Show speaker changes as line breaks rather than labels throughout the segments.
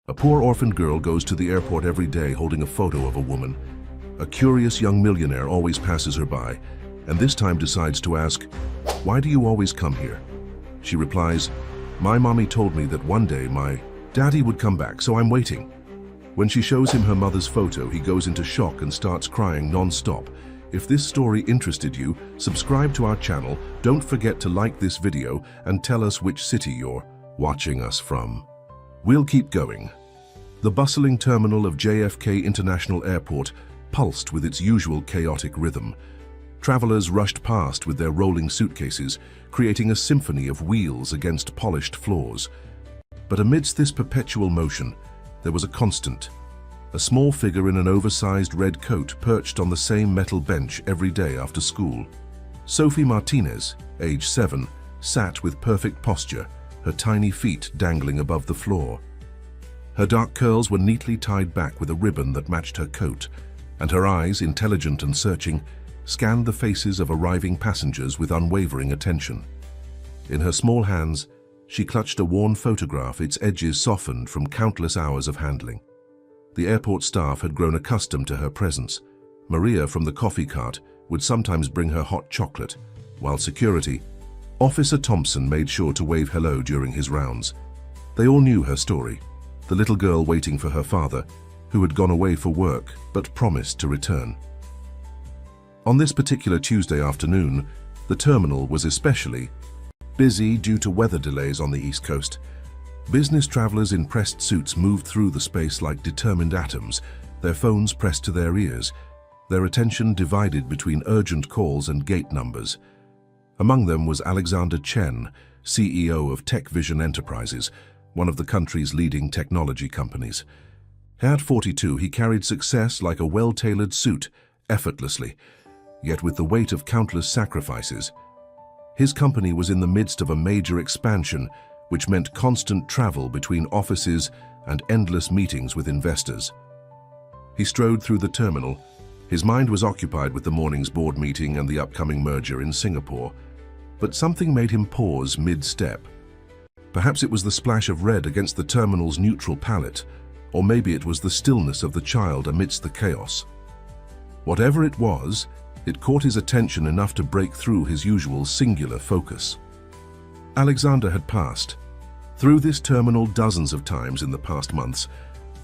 A poor orphaned girl goes to the airport every day holding a photo of a woman. A curious young millionaire always passes her by, and this time decides to ask, "Why do you always come here?" She replies, "My mommy told me that one day my daddy would come back, so I'm waiting." When she shows him her mother's photo, he goes into shock and starts crying non-stop. If this story interested you, subscribe to our channel, don't forget to like this video and tell us which city you're watching us from. We'll keep going. The bustling terminal of JFK International Airport pulsed with its usual chaotic rhythm. Travelers rushed past with their rolling suitcases, creating a symphony of wheels against polished floors. But amidst this perpetual motion, there was a constant. A small figure in an oversized red coat perched on the same metal bench every day after school. Sophie Martinez, age 7, sat with perfect posture, her tiny feet dangling above the floor. Her dark curls were neatly tied back with a ribbon that matched her coat, and her eyes, intelligent and searching, scanned the faces of arriving passengers with unwavering attention. In her small hands, she clutched a worn photograph, its edges softened from countless hours of handling. The airport staff had grown accustomed to her presence. Maria from the coffee cart would sometimes bring her hot chocolate, while security, Officer Thompson, made sure to wave hello during his rounds. They all knew her story, the little girl waiting for her father, who had gone away for work but promised to return. On this particular Tuesday afternoon, the terminal was especially busy due to weather delays on the East Coast. Business travelers in pressed suits moved through the space like determined atoms, their phones pressed to their ears, their attention divided between urgent calls and gate numbers. Among them was Alexander Chen, CEO of Tech Vision Enterprises, one of the country's leading technology companies. At 42, he carried success like a well-tailored suit, effortlessly, yet with the weight of countless sacrifices. His company was in the midst of a major expansion, which meant constant travel between offices and endless meetings with investors. He strode through the terminal. His mind was occupied with the morning's board meeting and the upcoming merger in Singapore. But something made him pause mid-step. Perhaps it was the splash of red against the terminal's neutral palette, or maybe it was the stillness of the child amidst the chaos. Whatever it was, it caught his attention enough to break through his usual singular focus. Alexander had passed through this terminal dozens of times in the past months,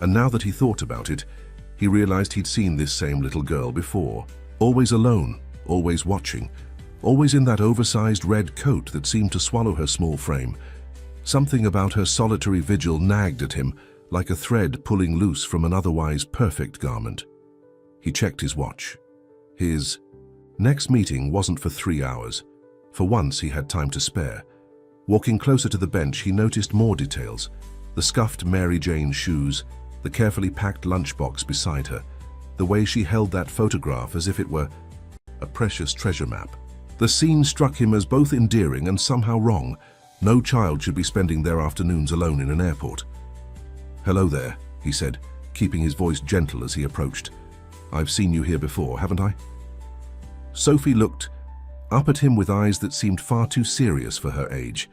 and now that he thought about it, he realized he'd seen this same little girl before, always alone, always watching, always in that oversized red coat that seemed to swallow her small frame. Something about her solitary vigil nagged at him, like a thread pulling loose from an otherwise perfect garment. He checked his watch. His next meeting wasn't for 3 hours. For once, he had time to spare. Walking closer to the bench, he noticed more details. The scuffed Mary Jane shoes, the carefully packed lunchbox beside her, the way she held that photograph as if it were a precious treasure map. The scene struck him as both endearing and somehow wrong. No child should be spending their afternoons alone in an airport. "Hello there," he said, keeping his voice gentle as he approached. "I've seen you here before, haven't I?" Sophie looked up at him with eyes that seemed far too serious for her age.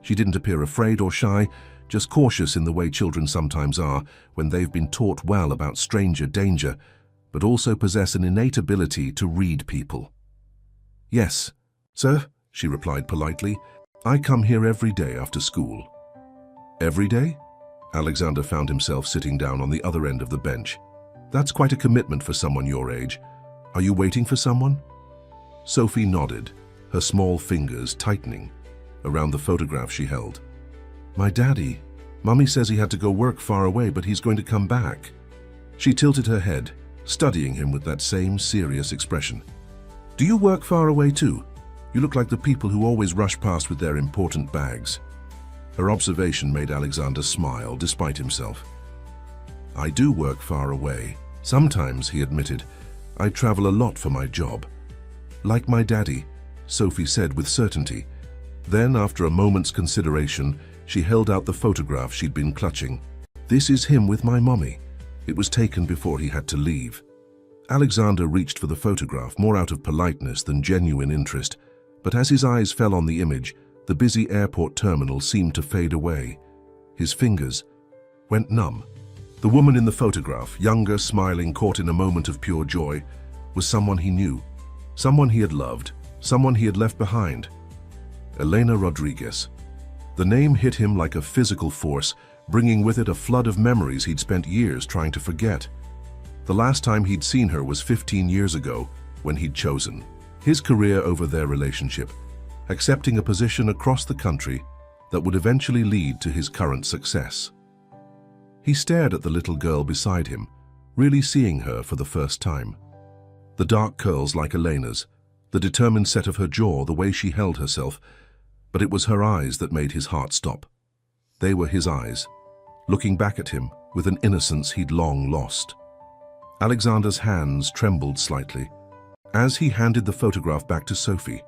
She didn't appear afraid or shy, just cautious in the way children sometimes are when they've been taught well about stranger danger, but also possess an innate ability to read people. "Yes, sir," she replied politely. "I come here every day after school." "Every day?" Alexander found himself sitting down on the other end of the bench. "That's quite a commitment for someone your age. Are you waiting for someone?" Sophie nodded, her small fingers tightening around the photograph she held. "My daddy. Mummy says he had to go work far away, but he's going to come back." She tilted her head, studying him with that same serious expression. "Do you work far away too? You look like the people who always rush past with their important bags." Her observation made Alexander smile despite himself. "I do work far away. Sometimes," he admitted. "I travel a lot for my job." "Like my daddy," Sophie said with certainty. Then, after a moment's consideration, she held out the photograph she'd been clutching. "This is him with my mommy. It was taken before he had to leave." Alexander reached for the photograph more out of politeness than genuine interest, but as his eyes fell on the image, the busy airport terminal seemed to fade away. His fingers went numb. The woman in the photograph, younger, smiling, caught in a moment of pure joy, was someone he knew, someone he had loved, someone he had left behind. Elena Rodriguez. The name hit him like a physical force, bringing with it a flood of memories he'd spent years trying to forget. The last time he'd seen her was 15 years ago, when he'd chosen his career over their relationship, accepting a position across the country that would eventually lead to his current success. He stared at the little girl beside him, really seeing her for the first time. The dark curls like Elena's, the determined set of her jaw, the way she held herself, but it was her eyes that made his heart stop. They were his eyes, looking back at him with an innocence he'd long lost. Alexander's hands trembled slightly as he handed the photograph back to Sophie.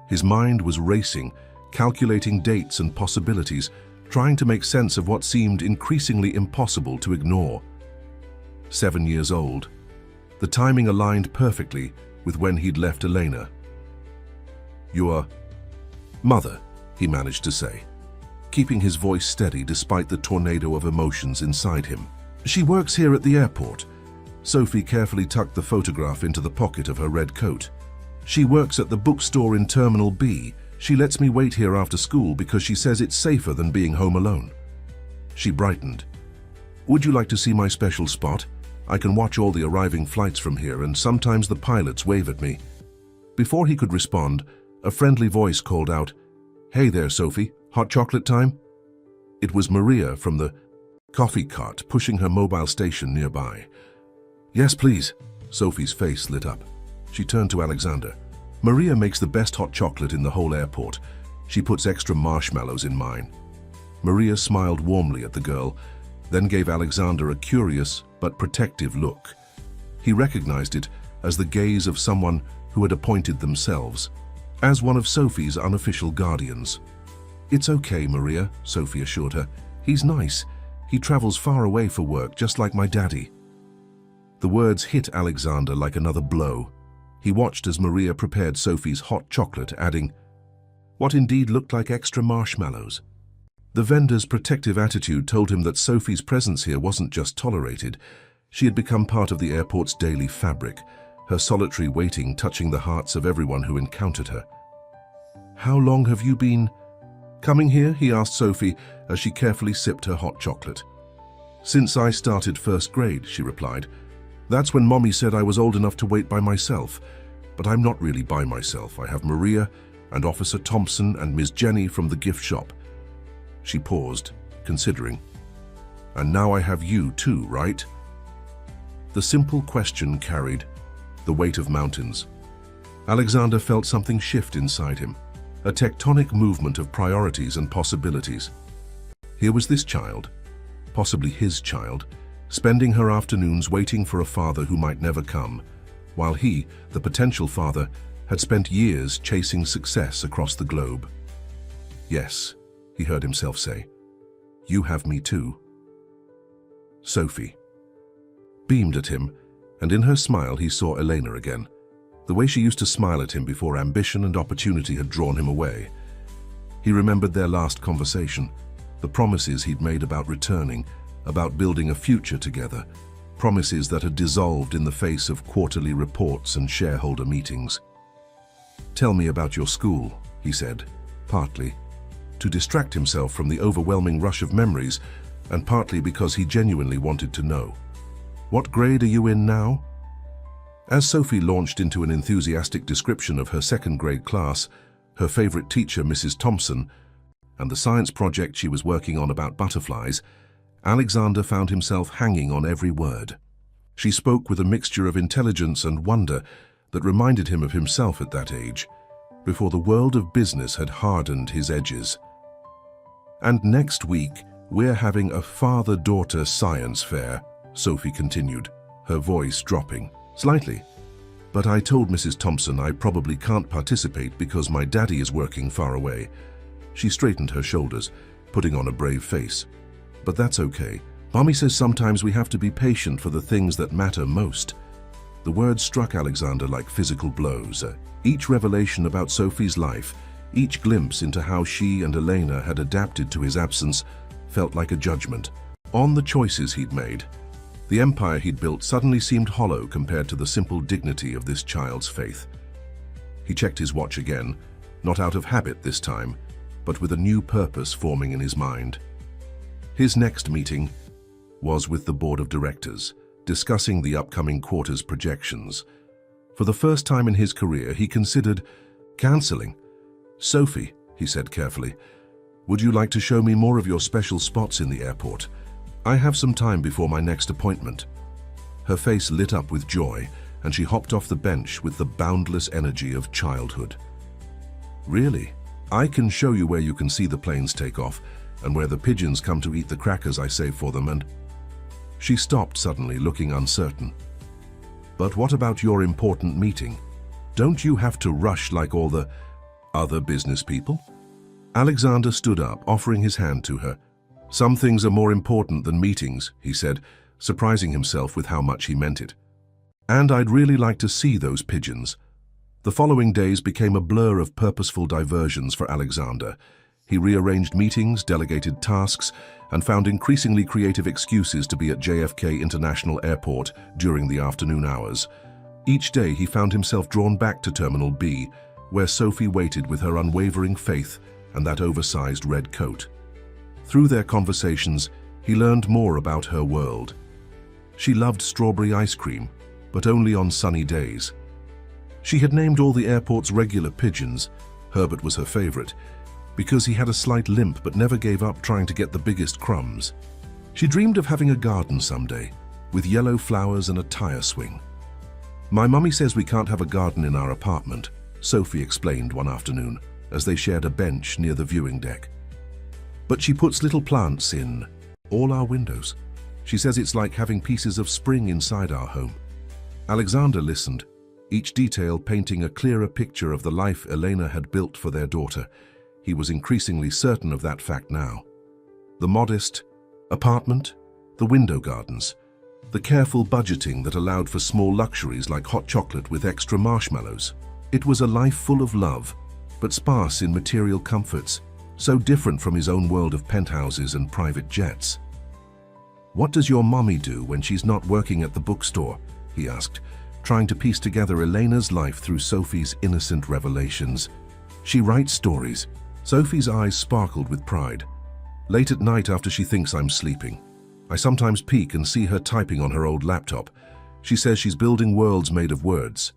His mind was racing, calculating dates and possibilities, trying to make sense of what seemed increasingly impossible to ignore. 7 years old. The timing aligned perfectly with when he'd left Elena. "Your mother," he managed to say, keeping his voice steady despite the tornado of emotions inside him. "She works here at the airport." Sophie carefully tucked the photograph into the pocket of her red coat. "She works at the bookstore in Terminal B. She lets me wait here after school because she says it's safer than being home alone." She brightened. "Would you like to see my special spot? I can watch all the arriving flights from here, and sometimes the pilots wave at me." Before he could respond, a friendly voice called out, "Hey there, Sophie, hot chocolate time?" It was Maria from the coffee cart pushing her mobile station nearby. "Yes, please." Sophie's face lit up. She turned to Alexander. "Maria makes the best hot chocolate in the whole airport. She puts extra marshmallows in mine." Maria smiled warmly at the girl, then gave Alexander a curious but protective look. He recognized it as the gaze of someone who had appointed themselves as one of Sophie's unofficial guardians. "It's okay, Maria," Sophie assured her. "He's nice. He travels far away for work, just like my daddy." The words hit Alexander like another blow. He watched as Maria prepared Sophie's hot chocolate, adding, what indeed looked like extra marshmallows. The vendor's protective attitude told him that Sophie's presence here wasn't just tolerated. She had become part of the airport's daily fabric, her solitary waiting touching the hearts of everyone who encountered her. "How long have you been coming here?" he asked Sophie as she carefully sipped her hot chocolate. "Since I started first grade," she replied. "That's when Mommy said I was old enough to wait by myself. But I'm not really by myself. I have Maria and Officer Thompson and Miss Jenny from the gift shop." She paused, considering. "And now I have you too, right?" The simple question carried the weight of mountains. Alexander felt something shift inside him, a tectonic movement of priorities and possibilities. Here was this child, possibly his child, spending her afternoons waiting for a father who might never come, while he, the potential father, had spent years chasing success across the globe. "Yes," he heard himself say, "you have me too." Sophie beamed at him, and in her smile he saw Elena again, the way she used to smile at him before ambition and opportunity had drawn him away. He remembered their last conversation, the promises he'd made about returning, about building a future together, promises that had dissolved in the face of quarterly reports and shareholder meetings. "Tell me about your school," he said, partly to distract himself from the overwhelming rush of memories, and partly because he genuinely wanted to know. "What grade are you in now?" As Sophie launched into an enthusiastic description of her second grade class, her favorite teacher, Mrs. Thompson, and the science project she was working on about butterflies, Alexander found himself hanging on every word. She spoke with a mixture of intelligence and wonder that reminded him of himself at that age, before the world of business had hardened his edges. "And next week, we're having a father-daughter science fair," Sophie continued, her voice dropping slightly. "But I told Mrs. Thompson I probably can't participate because my daddy is working far away." She straightened her shoulders, putting on a brave face. "But that's okay. Mommy says sometimes we have to be patient for the things that matter most." The words struck Alexander like physical blows. Each revelation about Sophie's life, each glimpse into how she and Elena had adapted to his absence, felt like a judgment. on the choices he'd made. The empire he'd built suddenly seemed hollow compared to the simple dignity of this child's faith. He checked his watch again, not out of habit this time, but with a new purpose forming in his mind. His next meeting was with the board of directors, discussing the upcoming quarter's projections. For the first time in his career, he considered cancelling. "Sophie," he said carefully, "would you like to show me more of your special spots in the airport? I have some time before my next appointment." Her face lit up with joy, and she hopped off the bench with the boundless energy of childhood. "Really? I can show you where you can see the planes take off, and where the pigeons come to eat the crackers I save for them, and—" She stopped suddenly, looking uncertain. "But what about your important meeting? Don't you have to rush like all the other business people?" Alexander stood up, offering his hand to her. "Some things are more important than meetings," he said, surprising himself with how much he meant it. "And I'd really like to see those pigeons." The following days became a blur of purposeful diversions for Alexander. He rearranged meetings, delegated tasks, and found increasingly creative excuses to be at JFK International Airport during the afternoon hours. Each day he found himself drawn back to Terminal B, where Sophie waited with her unwavering faith and that oversized red coat. Through their conversations, he learned more about her world. She loved strawberry ice cream, but only on sunny days. She had named all the airport's regular pigeons. Herbert was her favorite, because he had a slight limp but never gave up trying to get the biggest crumbs. She dreamed of having a garden someday, with yellow flowers and a tire swing. "My mummy says we can't have a garden in our apartment," Sophie explained one afternoon, as they shared a bench near the viewing deck. "But she puts little plants in all our windows. She says it's like having pieces of spring inside our home." Alexander listened, each detail painting a clearer picture of the life Elena had built for their daughter. He was increasingly certain of that fact now. The modest apartment, the window gardens, the careful budgeting that allowed for small luxuries like hot chocolate with extra marshmallows. It was a life full of love, but sparse in material comforts, so different from his own world of penthouses and private jets. "What does your mommy do when she's not working at the bookstore?" he asked, trying to piece together Elena's life through Sophie's innocent revelations. "She writes stories." Sophie's eyes sparkled with pride. "Late at night after she thinks I'm sleeping, I sometimes peek and see her typing on her old laptop. She says she's building worlds made of words."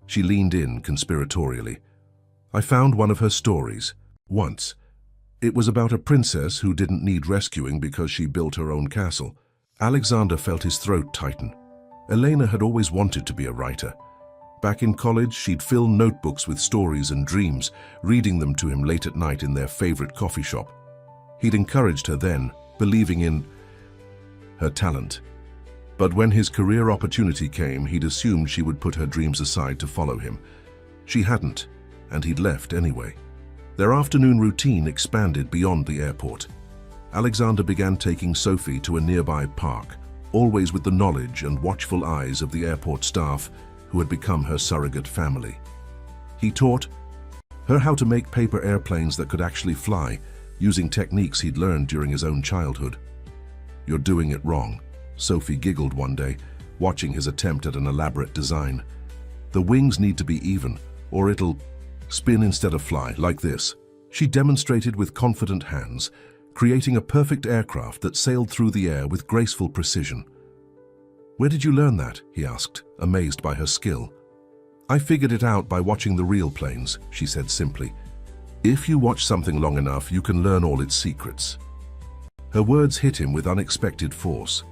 She leaned in conspiratorially. "I found one of her stories, once. It was about a princess who didn't need rescuing because she built her own castle." Alexander felt his throat tighten. Elena had always wanted to be a writer. Back in college, she'd fill notebooks with stories and dreams, reading them to him late at night in their favorite coffee shop. He'd encouraged her then, believing in her talent. But when his career opportunity came, he'd assumed she would put her dreams aside to follow him. She hadn't, and he'd left anyway. Their afternoon routine expanded beyond the airport. Alexander began taking Sophie to a nearby park, always with the knowledge and watchful eyes of the airport staff who had become her surrogate family. He taught her how to make paper airplanes that could actually fly, using techniques he'd learned during his own childhood. "You're doing it wrong," Sophie giggled one day, watching his attempt at an elaborate design. "The wings need to be even, or it'll spin instead of fly, like this." She demonstrated with confident hands, creating a perfect aircraft that sailed through the air with graceful precision. "Where did you learn that?" he asked, amazed by her skill. "I figured it out by watching the real planes," she said simply. "If you watch something long enough, you can learn all its secrets." Her words hit him with unexpected force.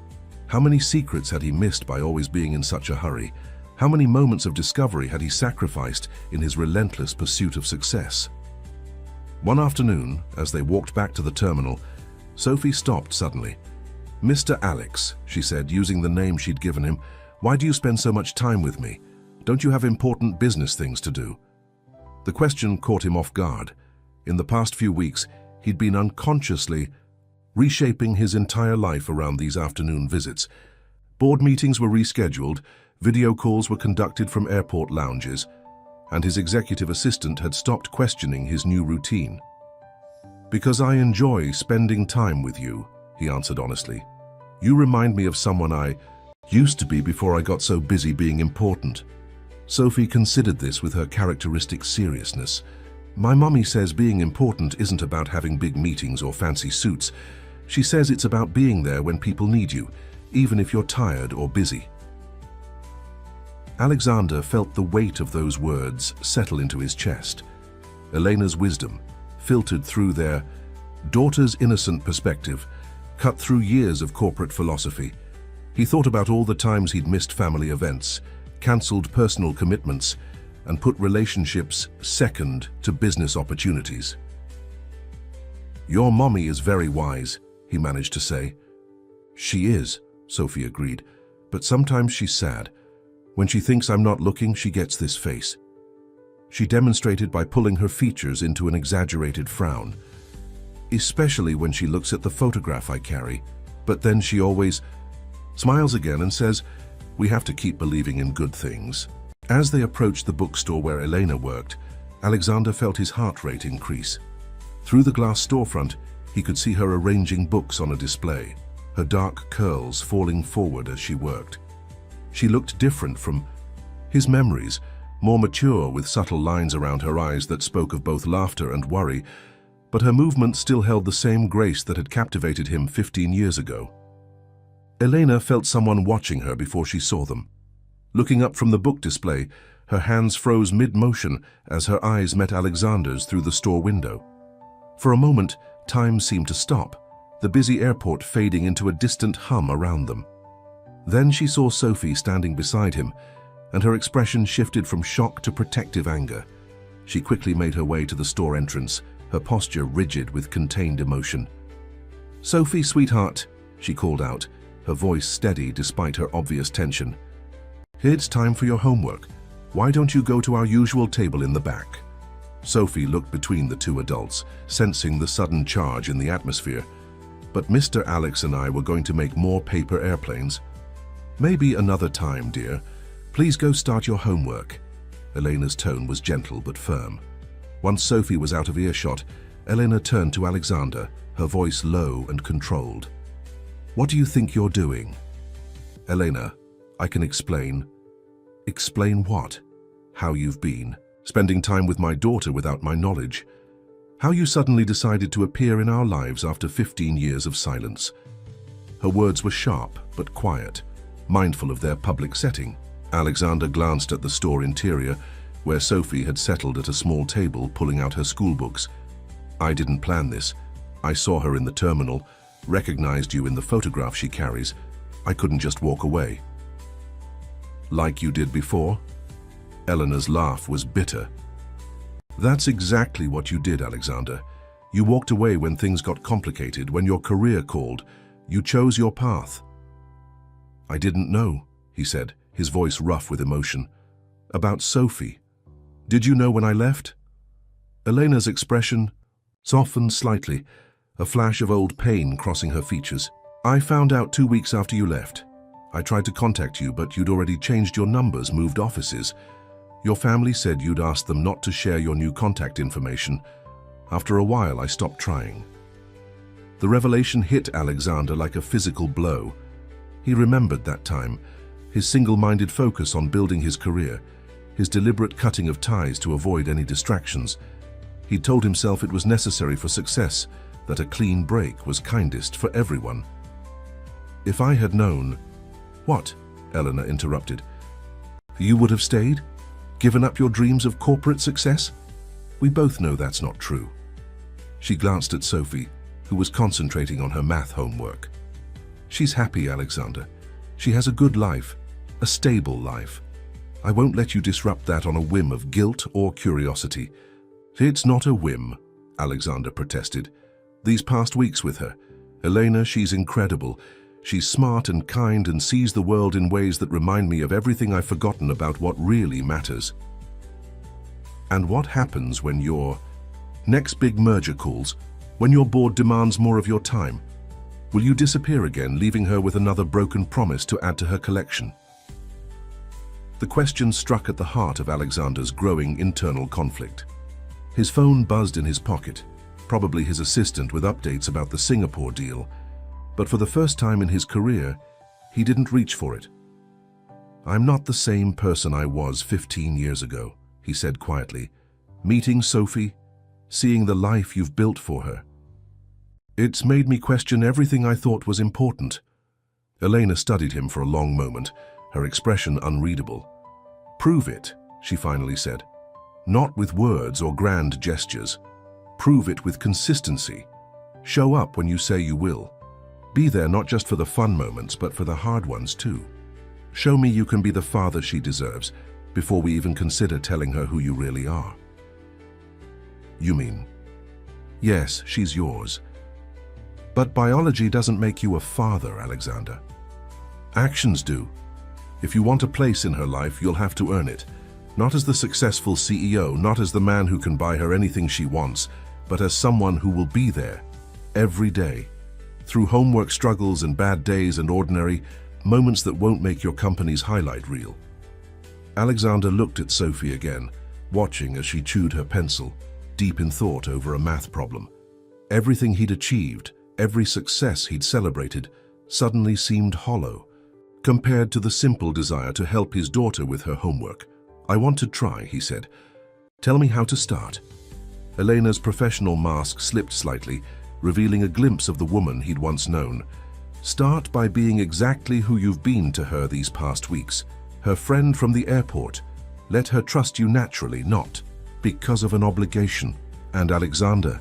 How many secrets had he missed by always being in such a hurry? How many moments of discovery had he sacrificed in his relentless pursuit of success? One afternoon, as they walked back to the terminal, Sophie stopped suddenly. "Mr. Alex," she said, using the name she'd given him, "why do you spend so much time with me? Don't you have important business things to do?" The question caught him off guard. In the past few weeks, he'd been unconsciously reshaping his entire life around these afternoon visits. Board meetings were rescheduled, video calls were conducted from airport lounges, and his executive assistant had stopped questioning his new routine. "Because I enjoy spending time with you," he answered honestly. You remind me of someone I used to be before I got so busy being important. Sophie considered this with her characteristic seriousness. My mummy says being important isn't about having big meetings or fancy suits. She says it's about being there when people need you, even if you're tired or busy. Alexander felt the weight of those words settle into his chest. Elena's wisdom, filtered through their daughter's innocent perspective, cut through years of corporate philosophy. He thought about all the times he'd missed family events, cancelled personal commitments, and put relationships second to business opportunities. Your mommy is very wise, he managed to say. She is, Sophie agreed, but sometimes she's sad. When she thinks I'm not looking, she gets this face. She demonstrated by pulling her features into an exaggerated frown, especially when she looks at the photograph I carry. But then she always smiles again and says, we have to keep believing in good things. As they approached the bookstore where Elena worked, Alexander felt his heart rate increase. Through the glass storefront, he could see her arranging books on a display, her dark curls falling forward as she worked. She looked different from his memories, more mature with subtle lines around her eyes that spoke of both laughter and worry, but her movement still held the same grace that had captivated him 15 years ago. Elena felt someone watching her before she saw them. Looking up from the book display, her hands froze mid-motion as her eyes met Alexander's through the store window. For a moment, time seemed to stop, the busy airport fading into a distant hum around them. Then she saw Sophie standing beside him, and her expression shifted from shock to protective anger. She quickly made her way to the store entrance, her posture rigid with contained emotion. "Sophie, sweetheart," she called out, her voice steady despite her obvious tension. "It's time for your homework. Why don't you go to our usual table in the back?" Sophie looked between the two adults, sensing the sudden charge in the atmosphere. "But Mr. Alex and I were going to make more paper airplanes." "Maybe another time, dear. Please go start your homework." Elena's tone was gentle but firm. Once Sophie was out of earshot, Elena turned to Alexander, her voice low and controlled. "What do you think you're doing?" "Elena, I can explain." "Explain what?" "How you've been. Spending time with my daughter without my knowledge. How you suddenly decided to appear in our lives after 15 years of silence." Her words were sharp but quiet, mindful of their public setting. Alexander glanced at the store interior, where Sophie had settled at a small table pulling out her school books. "I didn't plan this. I saw her in the terminal, recognized you in the photograph she carries. I couldn't just walk away." "Like you did before?" Eleanor's laugh was bitter. "That's exactly what you did, Alexander. You walked away when things got complicated, when your career called. You chose your path." "I didn't know," he said, his voice rough with emotion. "About Sophie. Did you know when I left?" Elena's expression softened slightly, a flash of old pain crossing her features. "I found out 2 weeks after you left. I tried to contact you, but you'd already changed your numbers, moved offices. Your family said you'd asked them not to share your new contact information. After a while, I stopped trying." The revelation hit Alexander like a physical blow. He remembered that time, his single-minded focus on building his career, his deliberate cutting of ties to avoid any distractions. He told himself it was necessary for success, that a clean break was kindest for everyone. "If I had known—" "What?" Eleanor interrupted. "You would have stayed? Given up your dreams of corporate success? We both know that's not true." She glanced at Sophie, who was concentrating on her math homework. "She's happy, Alexander. She has a good life, a stable life. I won't let you disrupt that on a whim of guilt or curiosity." "It's not a whim," Alexander protested. "These past weeks with her, Elena, she's incredible. She's smart and kind and sees the world in ways that remind me of everything I've forgotten about what really matters." "And what happens when your next big merger calls, when your board demands more of your time? Will you disappear again, leaving her with another broken promise to add to her collection?" The question struck at the heart of Alexander's growing internal conflict. His phone buzzed in his pocket, probably his assistant with updates about the Singapore deal. But for the first time in his career, he didn't reach for it. "I'm not the same person I was 15 years ago," he said quietly. "Meeting Sophie, seeing the life you've built for her. It's made me question everything I thought was important." Elena studied him for a long moment, her expression unreadable. "Prove it," she finally said. "Not with words or grand gestures. Prove it with consistency. Show up when you say you will. Be there not just for the fun moments, but for the hard ones too. Show me you can be the father she deserves before we even consider telling her who you really are." "You mean?" "Yes, she's yours. But biology doesn't make you a father, Alexander. Actions do. If you want a place in her life, you'll have to earn it. Not as the successful CEO, not as the man who can buy her anything she wants, but as someone who will be there every day. Through homework struggles and bad days and ordinary moments that won't make your company's highlight reel." Alexander looked at Sophie again, watching as she chewed her pencil, deep in thought over a math problem. Everything he'd achieved, every success he'd celebrated, suddenly seemed hollow, compared to the simple desire to help his daughter with her homework. "I want to try," he said. "Tell me how to start." Elena's professional mask slipped slightly, revealing a glimpse of the woman he'd once known. "Start by being exactly who you've been to her these past weeks. Her friend from the airport. Let her trust you naturally, not because of an obligation. And Alexander,"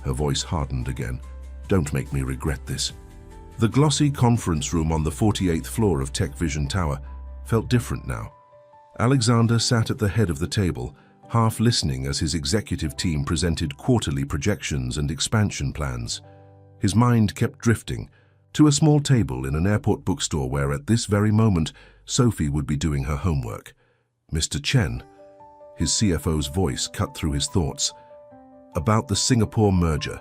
her voice hardened again, "don't make me regret this." The glossy conference room on the 48th floor of Tech Vision Tower felt different now. Alexander sat at the head of the table, half listening as his executive team presented quarterly projections and expansion plans. His mind kept drifting to a small table in an airport bookstore where at this very moment Sophie would be doing her homework. "Mr. Chen," his CFO's voice cut through his thoughts, "about the Singapore merger."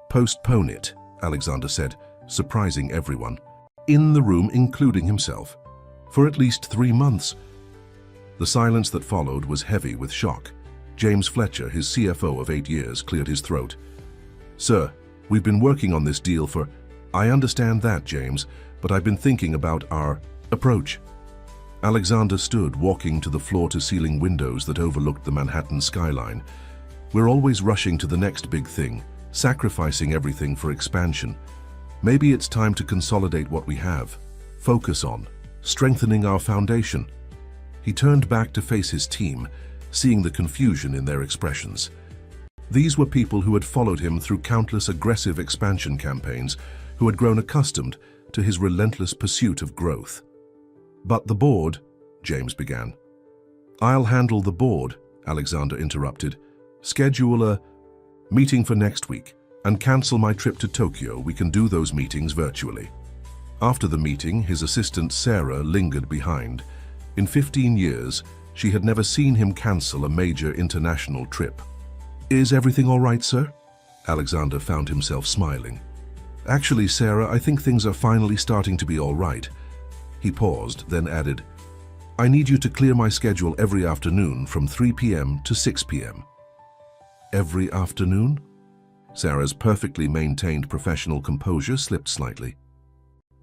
"Postpone it," Alexander said, surprising everyone, in the room including himself, "for at least 3 months. The silence that followed was heavy with shock. James Fletcher, his CFO of 8 years, cleared his throat. "Sir, we've been working on this deal for—" "I understand that, James, but I've been thinking about our approach." Alexander stood, walking to the floor-to-ceiling windows that overlooked the Manhattan skyline. "We're always rushing to the next big thing, sacrificing everything for expansion. Maybe it's time to consolidate what we have, focus on strengthening our foundation." He turned back to face his team, seeing the confusion in their expressions. These were people who had followed him through countless aggressive expansion campaigns, who had grown accustomed to his relentless pursuit of growth. "But the board," James began. "I'll handle the board," Alexander interrupted. "Schedule a meeting for next week and cancel my trip to Tokyo. We can do those meetings virtually." After the meeting, his assistant Sarah lingered behind. In 15 years, she had never seen him cancel a major international trip. "Is everything all right, sir?" Alexander found himself smiling. "Actually, Sarah, I think things are finally starting to be all right." He paused, then added, "I need you to clear my schedule every afternoon from 3 p.m. to 6 p.m. "Every afternoon?" Sarah's perfectly maintained professional composure slipped slightly.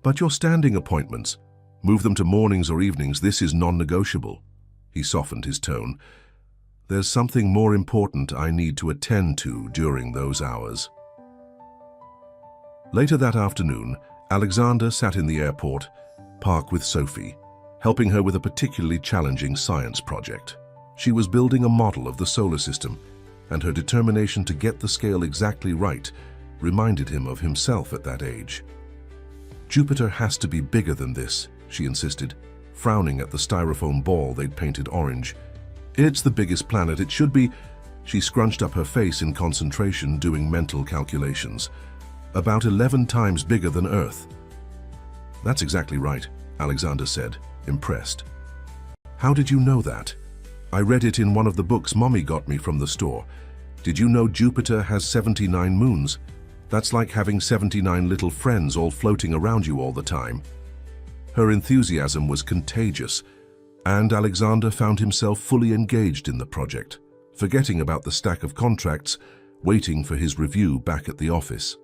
"But your standing appointments, move them to mornings or evenings. This is non-negotiable." He softened his tone. "There's something more important I need to attend to during those hours." Later that afternoon, Alexander sat in the airport park with Sophie, helping her with a particularly challenging science project. She was building a model of the solar system, and her determination to get the scale exactly right reminded him of himself at that age. "Jupiter has to be bigger than this," she insisted, frowning at the styrofoam ball they'd painted orange. "It's the biggest planet. It should be—" She scrunched up her face in concentration, doing mental calculations. "About 11 times bigger than Earth." "That's exactly right," Alexander said, impressed. "How did you know that?" "I read it in one of the books Mommy got me from the store. Did you know Jupiter has 79 moons? That's like having 79 little friends all floating around you all the time." Her enthusiasm was contagious, and Alexander found himself fully engaged in the project, forgetting about the stack of contracts, waiting for his review back at the office.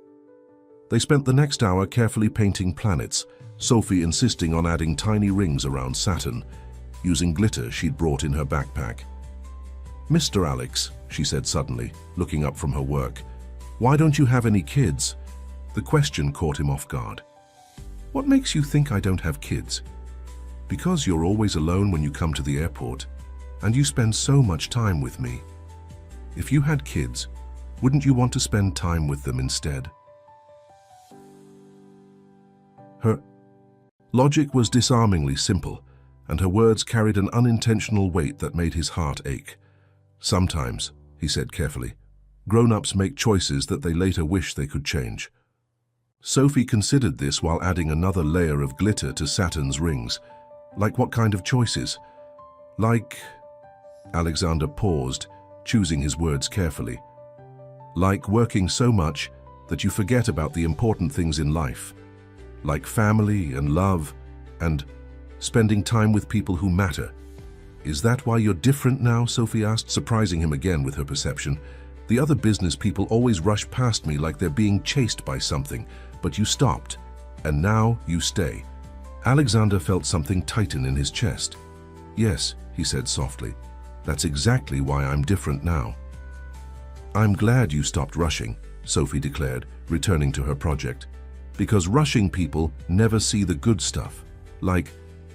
They spent the next hour carefully painting planets, Sophie insisting on adding tiny rings around Saturn, using glitter she'd brought in her backpack. "Mr. Alex," she said suddenly, looking up from her work, "why don't you have any kids?" The question caught him off guard. "What makes you think I don't have kids?" "Because you're always alone when you come to the airport, and you spend so much time with me. If you had kids, wouldn't you want to spend time with them instead?" Her logic was disarmingly simple, and her words carried an unintentional weight that made his heart ache. "Sometimes," he said carefully, "grown-ups make choices that they later wish they could change." Sophie considered this while adding another layer of glitter to Saturn's rings. Like what kind of choices? Like... Alexander paused, choosing his words carefully. "Like working so much that you forget about the important things in life. Like family and love and spending time with people who matter." "Is that why you're different now?" Sophie asked, surprising him again with her perception. "The other business people always rush past me like they're being chased by something, but you stopped, and now you stay." Alexander felt something tighten in his chest. "Yes," he said softly, "that's exactly why I'm different now." "I'm glad you stopped rushing," Sophie declared, returning to her project. "Because rushing people never see the good stuff, like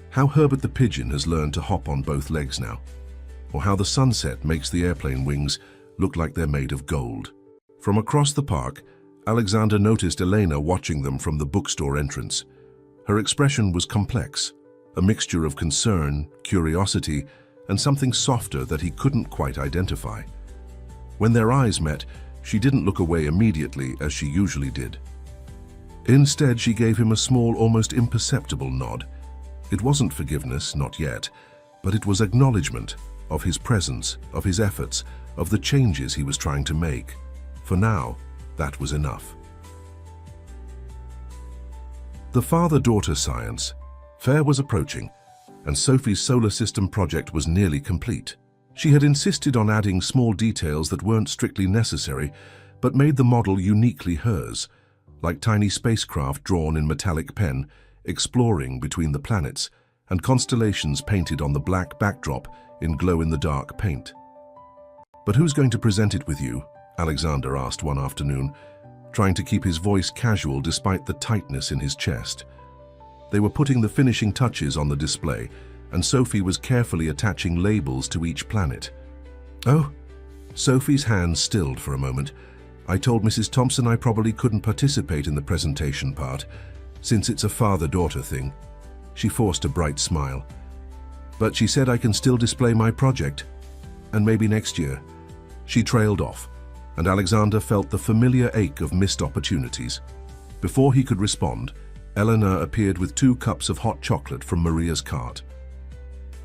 how Herbert the pigeon has learned to hop on both legs now, or how the sunset makes the airplane wings look like they're made of gold." From across the park, Alexander noticed Elena watching them from the bookstore entrance. Her expression was complex, a mixture of concern, curiosity, and something softer that he couldn't quite identify. When their eyes met, she didn't look away immediately as she usually did. Instead, she gave him a small, almost imperceptible nod. It wasn't forgiveness, not yet, but it was acknowledgement of his presence, of his efforts, of the changes he was trying to make. For now, that was enough. The father-daughter science fair was approaching, and Sophie's solar system project was nearly complete. She had insisted on adding small details that weren't strictly necessary, but made the model uniquely hers, like tiny spacecraft drawn in metallic pen, exploring between the planets, and constellations painted on the black backdrop in glow-in-the-dark paint. "But who's going to present it with you?" Alexander asked one afternoon, trying to keep his voice casual despite the tightness in his chest. They were putting the finishing touches on the display, and Sophie was carefully attaching labels to each planet. "Oh," Sophie's hands stilled for a moment. "I told Mrs. Thompson I probably couldn't participate in the presentation part, since it's a father-daughter thing." She forced a bright smile. "But she said I can still display my project, and maybe next year." She trailed off, and Alexander felt the familiar ache of missed opportunities. Before he could respond, Eleanor appeared with 2 cups of hot chocolate from Maria's cart.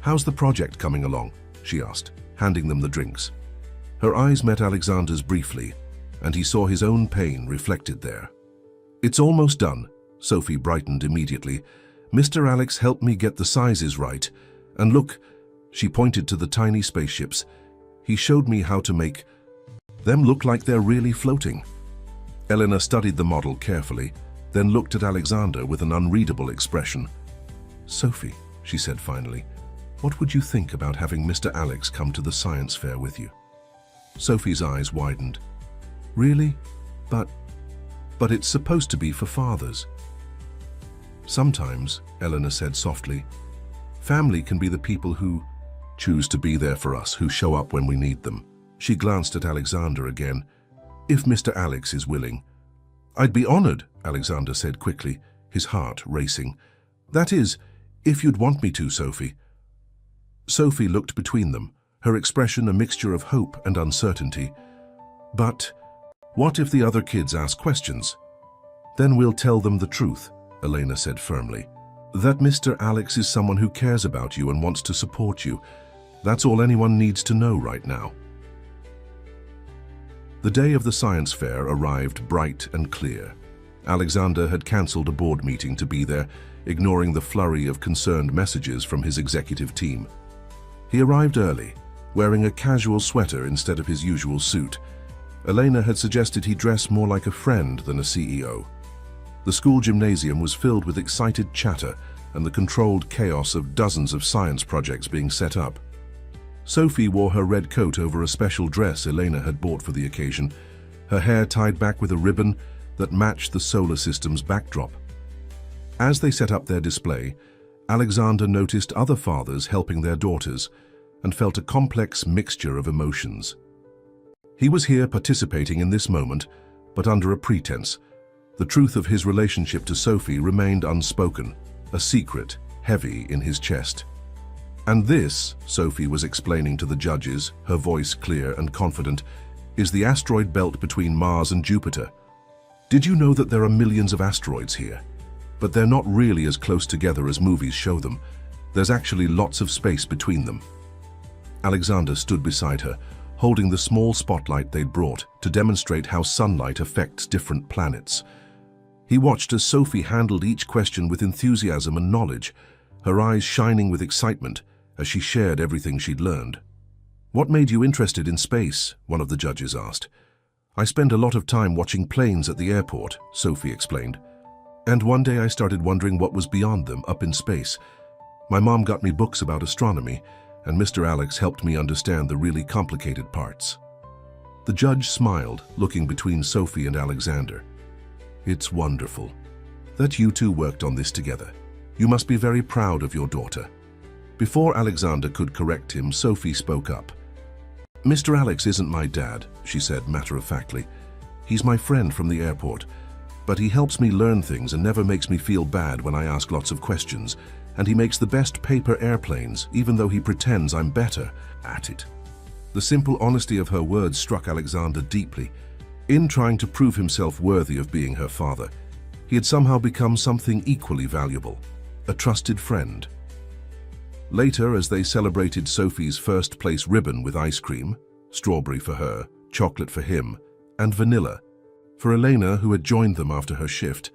"How's the project coming along?" she asked, handing them the drinks. Her eyes met Alexander's briefly, and he saw his own pain reflected there. "It's almost done," Sophie brightened immediately. "Mr. Alex helped me get the sizes right, and look," she pointed to the tiny spaceships. "He showed me how to make them look like they're really floating." Eleanor studied the model carefully, then looked at Alexander with an unreadable expression. "Sophie," she said finally, "what would you think about having Mr. Alex come to the science fair with you?" Sophie's eyes widened. "Really? But it's supposed to be for fathers." "Sometimes," Eleanor said softly, "family can be the people who choose to be there for us, who show up when we need them." She glanced at Alexander again. "If Mr. Alex is willing." "I'd be honored," Alexander said quickly, his heart racing. "That is, if you'd want me to, Sophie." Sophie looked between them, her expression a mixture of hope and uncertainty. "But what if the other kids ask questions?" "Then we'll tell them the truth," Elena said firmly. "That Mr. Alex is someone who cares about you and wants to support you. That's all anyone needs to know right now." The day of the science fair arrived bright and clear. Alexander had cancelled a board meeting to be there, ignoring the flurry of concerned messages from his executive team. He arrived early, wearing a casual sweater instead of his usual suit. Elena had suggested he dress more like a friend than a CEO. The school gymnasium was filled with excited chatter and the controlled chaos of dozens of science projects being set up. Sophie wore her red coat over a special dress Elena had bought for the occasion, her hair tied back with a ribbon that matched the solar system's backdrop. As they set up their display, Alexander noticed other fathers helping their daughters and felt a complex mixture of emotions. He was here participating in this moment, but under a pretense. The truth of his relationship to Sophie remained unspoken, a secret heavy in his chest. And this, Sophie was explaining to the judges, her voice clear and confident, is the asteroid belt between Mars and Jupiter. Did you know that there are millions of asteroids here? But they're not really as close together as movies show them. There's actually lots of space between them. Alexander stood beside her, holding the small spotlight they'd brought to demonstrate how sunlight affects different planets. He watched as Sophie handled each question with enthusiasm and knowledge, her eyes shining with excitement as she shared everything she'd learned. "What made you interested in space?" one of the judges asked. "I spend a lot of time watching planes at the airport," Sophie explained. "And one day I started wondering what was beyond them up in space. My mom got me books about astronomy, and Mr. Alex helped me understand the really complicated parts." The judge smiled, looking between Sophie and Alexander. "It's wonderful that you two worked on this together. You must be very proud of your daughter." Before Alexander could correct him, Sophie spoke up. "Mr. Alex isn't my dad," she said matter-of-factly. "He's my friend from the airport, but he helps me learn things and never makes me feel bad when I ask lots of questions, and he makes the best paper airplanes, even though he pretends I'm better at it." The simple honesty of her words struck Alexander deeply. In trying to prove himself worthy of being her father, he had somehow become something equally valuable, a trusted friend. Later, as they celebrated Sophie's first-place ribbon with ice cream, strawberry for her, chocolate for him, and vanilla for Elena, who had joined them after her shift,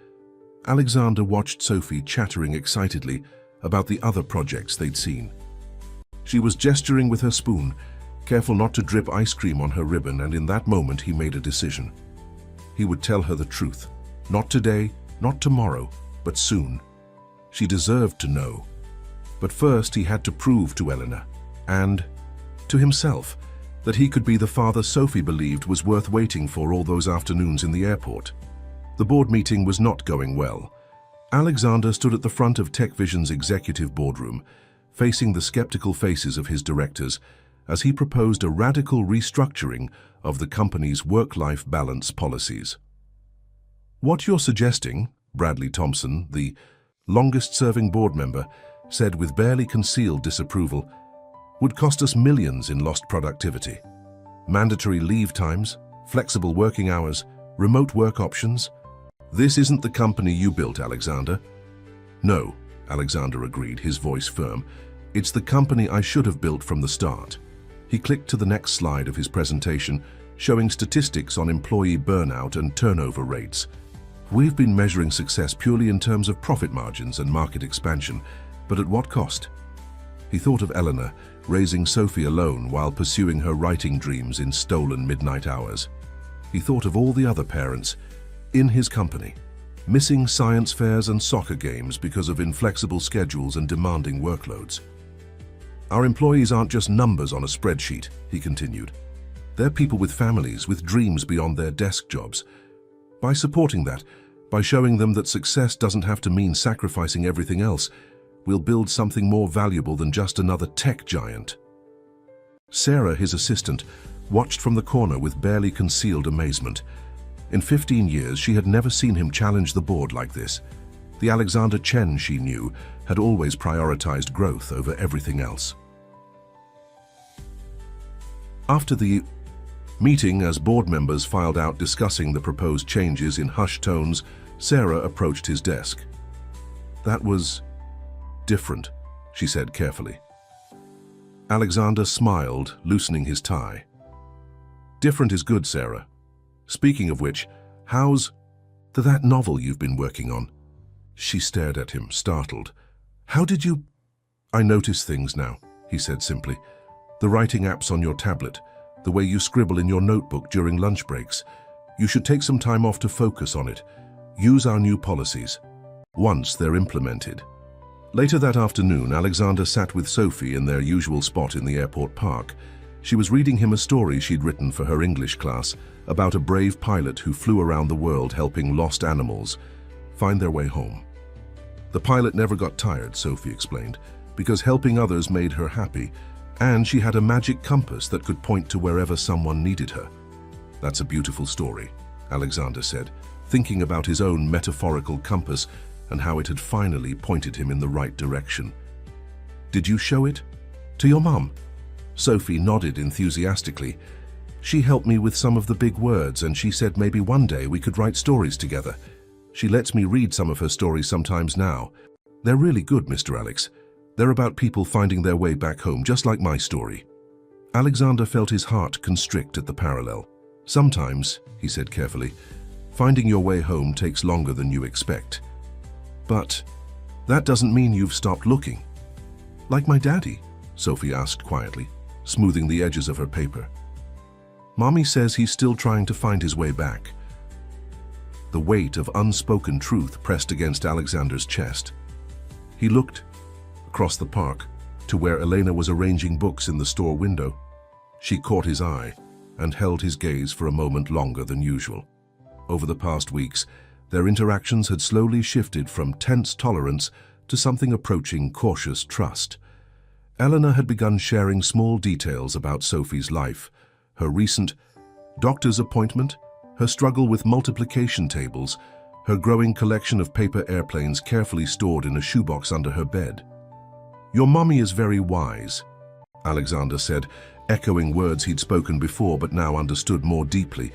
Alexander watched Sophie chattering excitedly about the other projects they'd seen. She was gesturing with her spoon, careful not to drip ice cream on her ribbon, and in that moment he made a decision. He would tell her the truth. Not today, not tomorrow, but soon. She deserved to know. But first he had to prove to Elena, and to himself, that he could be the father Sophie believed was worth waiting for all those afternoons in the airport. The board meeting was not going well. Alexander stood at the front of TechVision's executive boardroom, facing the skeptical faces of his directors, as he proposed a radical restructuring of the company's work-life balance policies. "What you're suggesting," Bradley Thompson, the longest-serving board member, said with barely concealed disapproval, "would cost us millions in lost productivity. Mandatory leave times, flexible working hours, remote work options. This isn't the company you built, Alexander." "No," Alexander agreed, his voice firm. "It's the company I should have built from the start." He clicked to the next slide of his presentation, showing statistics on employee burnout and turnover rates. "We've been measuring success purely in terms of profit margins and market expansion, but at what cost?" He thought of Eleanor, raising Sophie alone while pursuing her writing dreams in stolen midnight hours. He thought of all the other parents in his company, missing science fairs and soccer games because of inflexible schedules and demanding workloads. "Our employees aren't just numbers on a spreadsheet," he continued. "They're people with families, with dreams beyond their desk jobs. By supporting that, by showing them that success doesn't have to mean sacrificing everything else, we'll build something more valuable than just another tech giant." Sarah, his assistant, watched from the corner with barely concealed amazement. In 15 years, she had never seen him challenge the board like this. The Alexander Chen she knew had always prioritized growth over everything else. After the meeting, as board members filed out discussing the proposed changes in hushed tones, Sarah approached his desk. "That was different," she said carefully. Alexander smiled, loosening his tie. "Different is good, Sarah. Speaking of which, how's that novel you've been working on?" She stared at him, startled. "How did you—" "I notice things now," he said simply. "The writing apps on your tablet, the way you scribble in your notebook during lunch breaks. You should take some time off to focus on it. Use our new policies, once they're implemented. Later that afternoon, Alexander sat with Sophie in their usual spot in the airport park. She was reading him a story she'd written for her English class about a brave pilot who flew around the world helping lost animals find their way home. The pilot never got tired, Sophie explained, because helping others made her happy, and she had a magic compass that could point to wherever someone needed her. That's a beautiful story, Alexander said, thinking about his own metaphorical compass and how it had finally pointed him in the right direction. Did you show it to your mum? Sophie nodded enthusiastically. She helped me with some of the big words, and she said maybe one day we could write stories together. She lets me read some of her stories sometimes now. They're really good, Mr. Alex. They're about people finding their way back home, just like my story. Alexander felt his heart constrict at the parallel. Sometimes, he said carefully, finding your way home takes longer than you expect. But that doesn't mean you've stopped looking. Like my daddy? Sophie asked quietly, smoothing the edges of her paper. Mommy says he's still trying to find his way back. The weight of unspoken truth pressed against Alexander's chest. He looked across the park to where Elena was arranging books in the store window. She caught his eye and held his gaze for a moment longer than usual. Over the past weeks, their interactions had slowly shifted from tense tolerance to something approaching cautious trust. Elena had begun sharing small details about Sophie's life, her recent doctor's appointment, her struggle with multiplication tables, her growing collection of paper airplanes carefully stored in a shoebox under her bed. Your mommy is very wise, Alexander said, echoing words he'd spoken before but now understood more deeply,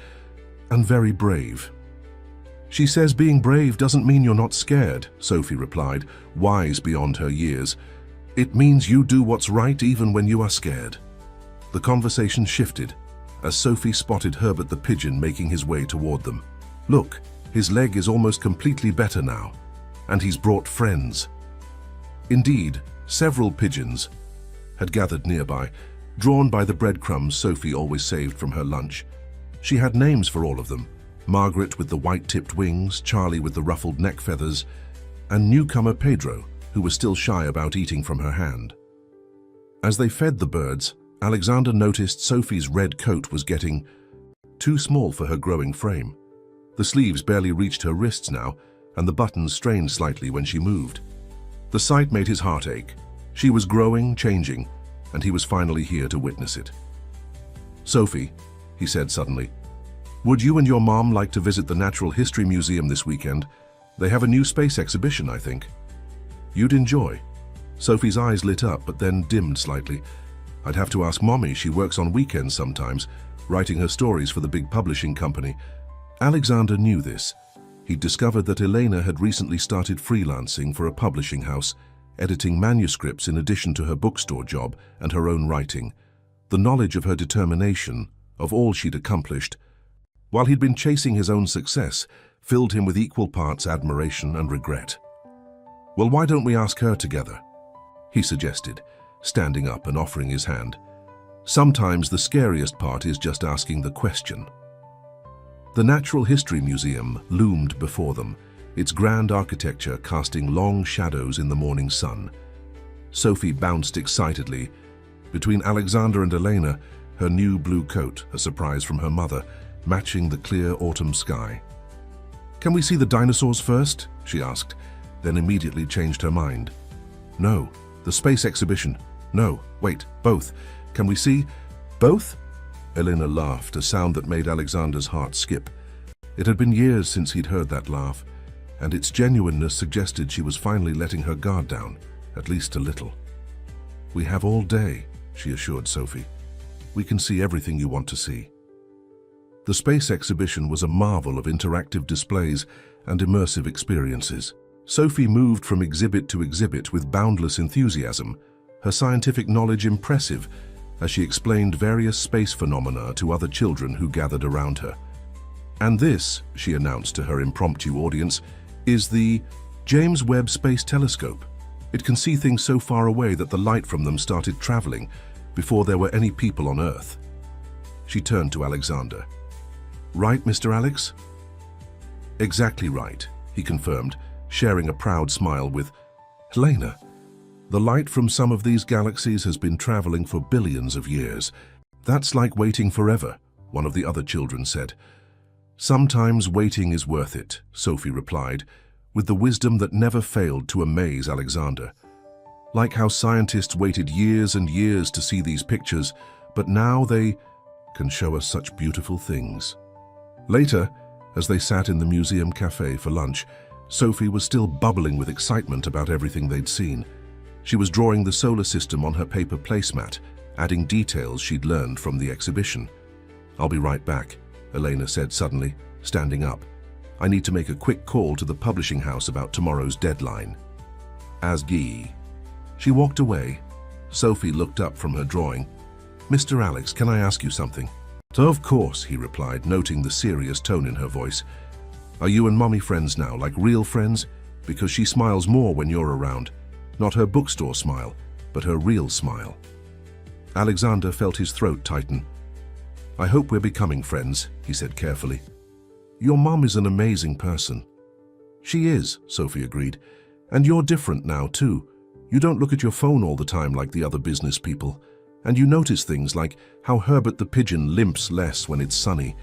and very brave. She says being brave doesn't mean you're not scared, Sophie replied, wise beyond her years. It means you do what's right even when you are scared. The conversation shifted as Sophie spotted Herbert the pigeon making his way toward them. Look, his leg is almost completely better now, and he's brought friends. Indeed, several pigeons had gathered nearby, drawn by the breadcrumbs Sophie always saved from her lunch. She had names for all of them: Margaret with the white-tipped wings, Charlie with the ruffled neck feathers, and newcomer Pedro, who was still shy about eating from her hand. As they fed the birds, Alexander noticed Sophie's red coat was getting too small for her growing frame. The sleeves barely reached her wrists now, and the buttons strained slightly when she moved. The sight made his heart ache. She was growing, changing, and he was finally here to witness it. Sophie, he said suddenly, would you and your mom like to visit the Natural History Museum this weekend? They have a new space exhibition, I think. You'd enjoy. Sophie's eyes lit up, but then dimmed slightly. I'd have to ask Mommy. She works on weekends sometimes, writing her stories for the big publishing company. Alexander knew this. He'd discovered that Elena had recently started freelancing for a publishing house, editing manuscripts in addition to her bookstore job and her own writing. The knowledge of her determination, of all she'd accomplished, while he'd been chasing his own success, filled him with equal parts admiration and regret. Well, why don't we ask her together? He suggested, standing up and offering his hand. Sometimes the scariest part is just asking the question. The Natural History Museum loomed before them, its grand architecture casting long shadows in the morning sun. Sophie bounced excitedly. Between Alexander and Elena, her new blue coat, a surprise from her mother, matching the clear autumn sky. Can we see the dinosaurs first? She asked, then immediately changed her mind. No, the space exhibition. No, wait, both. Can we see both? Elena laughed, a sound that made Alexander's heart skip. It had been years since he'd heard that laugh, and its genuineness suggested she was finally letting her guard down, at least a little. We have all day, she assured Sophie. We can see everything you want to see. The space exhibition was a marvel of interactive displays and immersive experiences. Sophie moved from exhibit to exhibit with boundless enthusiasm, her scientific knowledge impressive as she explained various space phenomena to other children who gathered around her. And this, she announced to her impromptu audience, is the James Webb Space Telescope. It can see things so far away that the light from them started traveling before there were any people on Earth. She turned to Alexander. Right, Mr. Alex? Exactly right, he confirmed, sharing a proud smile with Elena. The light from some of these galaxies has been traveling for billions of years. That's like waiting forever, one of the other children said. Sometimes waiting is worth it, Sophie replied, with the wisdom that never failed to amaze Alexander. Like how scientists waited years and years to see these pictures, but now they can show us such beautiful things. Later, as they sat in the museum cafe for lunch, Sophie was still bubbling with excitement about everything they'd seen. She was drawing the solar system on her paper placemat, adding details she'd learned from the exhibition. "I'll be right back," Elena said suddenly, standing up. "I need to make a quick call to the publishing house about tomorrow's deadline." As Guy. She walked away. Sophie looked up from her drawing. "Mr. Alex, can I ask you something?" "Of course," he replied, noting the serious tone in her voice. "Are you and Mommy friends now, like real friends? Because she smiles more when you're around. Not her bookstore smile, but her real smile." Alexander felt his throat tighten. "I hope we're becoming friends," he said carefully. "Your mom is an amazing person." "She is," Sophie agreed. "And you're different now, too. You don't look at your phone all the time like the other business people. And you notice things like how Herbert the pigeon limps less when it's sunny,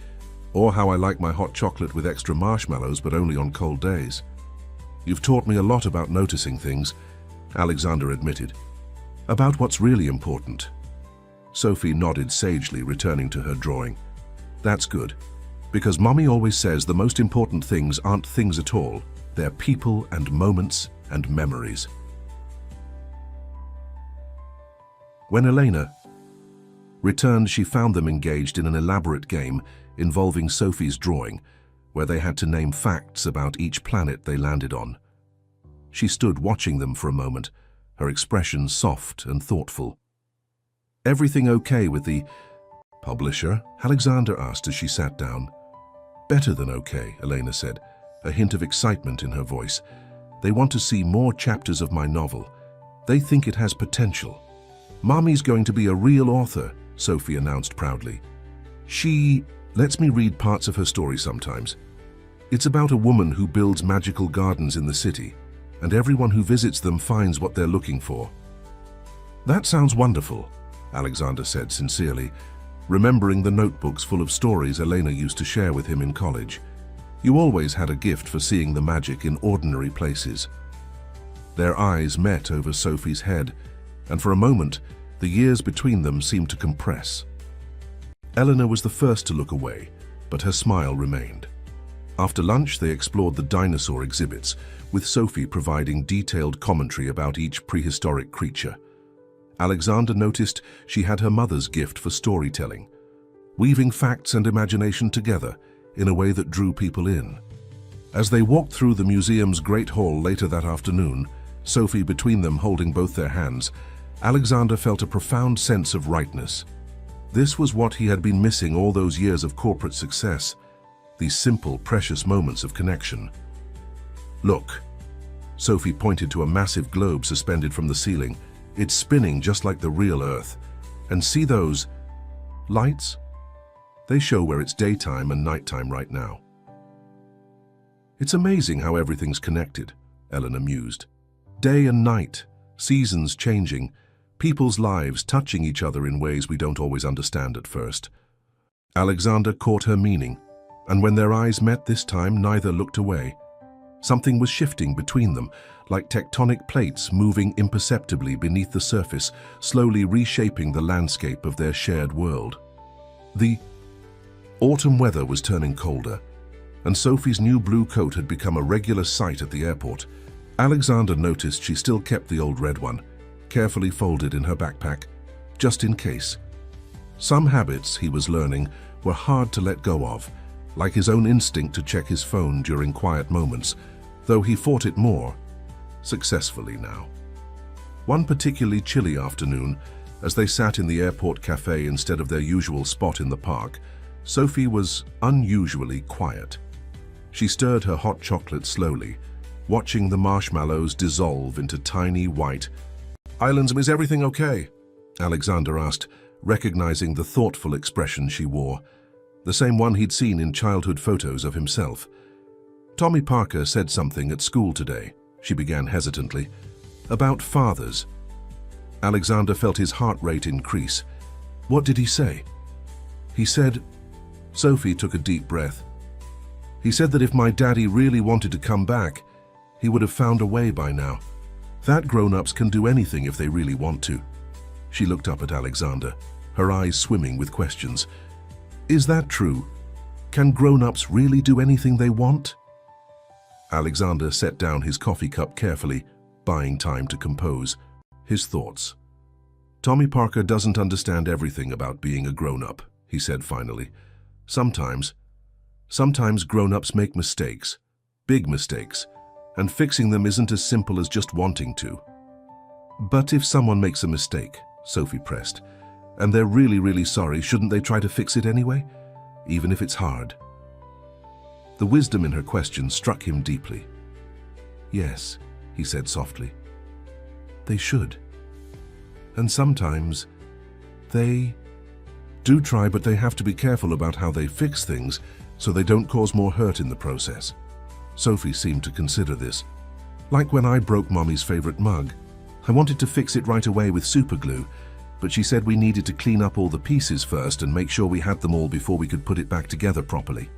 or how I like my hot chocolate with extra marshmallows but only on cold days. You've taught me a lot about noticing things," Alexander admitted. "About what's really important." Sophie nodded sagely, returning to her drawing. "That's good, because Mommy always says the most important things aren't things at all. They're people and moments and memories." When Elena returned, she found them engaged in an elaborate game involving Sophie's drawing, where they had to name facts about each planet they landed on. She stood watching them for a moment, her expression soft and thoughtful. "Everything okay with the publisher?" Alexander asked as she sat down. "Better than okay," Elena said, a hint of excitement in her voice. "They want to see more chapters of my novel. They think it has potential." "Mommy's going to be a real author," Sophie announced proudly. "She lets me read parts of her story sometimes. It's about a woman who builds magical gardens in the city, and everyone who visits them finds what they're looking for." "That sounds wonderful," Alexander said sincerely, remembering the notebooks full of stories Elena used to share with him in college. "You always had a gift for seeing the magic in ordinary places." Their eyes met over Sophie's head, and for a moment, the years between them seemed to compress. Eleanor was the first to look away, but her smile remained. After lunch, they explored the dinosaur exhibits, with Sophie providing detailed commentary about each prehistoric creature. Alexander noticed she had her mother's gift for storytelling, weaving facts and imagination together in a way that drew people in. As they walked through the museum's great hall later that afternoon, Sophie between them holding both their hands, Alexander felt a profound sense of rightness. This was what he had been missing all those years of corporate success, these simple, precious moments of connection. "Look," Sophie pointed to a massive globe suspended from the ceiling. "It's spinning just like the real Earth. And see those lights? They show where it's daytime and nighttime right now." "It's amazing how everything's connected," Eleanor mused. "Day and night, seasons changing, people's lives touching each other in ways we don't always understand at first." Alexander caught her meaning, and when their eyes met this time, neither looked away. Something was shifting between them, like tectonic plates moving imperceptibly beneath the surface, slowly reshaping the landscape of their shared world. The autumn weather was turning colder, and Sophie's new blue coat had become a regular sight at the airport. Alexander noticed she still kept the old red one, carefully folded in her backpack, just in case. Some habits, he was learning, were hard to let go of, like his own instinct to check his phone during quiet moments, though he fought it more successfully now. One particularly chilly afternoon, as they sat in the airport cafe instead of their usual spot in the park, Sophie was unusually quiet. She stirred her hot chocolate slowly, watching the marshmallows dissolve into tiny white islands. "Is everything okay?" Alexander asked, recognizing the thoughtful expression she wore, the same one he'd seen in childhood photos of himself. Tommy Parker said something at school today, she began hesitantly, about fathers. Alexander felt his heart rate increase. What did he say? He said, Sophie took a deep breath. He said that if my daddy really wanted to come back, he would have found a way by now. That grown-ups can do anything if they really want to. She looked up at Alexander, her eyes swimming with questions. Is that true? Can grown-ups really do anything they want? Alexander set down his coffee cup carefully, buying time to compose his thoughts. Tommy Parker doesn't understand everything about being a grown-up, he said finally. Sometimes grown-ups make mistakes, big mistakes, and fixing them isn't as simple as just wanting to. But if someone makes a mistake, Sophie pressed, and they're really, really sorry, shouldn't they try to fix it anyway, even if it's hard? The wisdom in her question struck him deeply. Yes, he said softly. They should. And sometimes they do try, but they have to be careful about how they fix things so they don't cause more hurt in the process. Sophie seemed to consider this. Like when I broke Mommy's favorite mug. I wanted to fix it right away with super glue, but she said we needed to clean up all the pieces first and make sure we had them all before we could put it back together properly.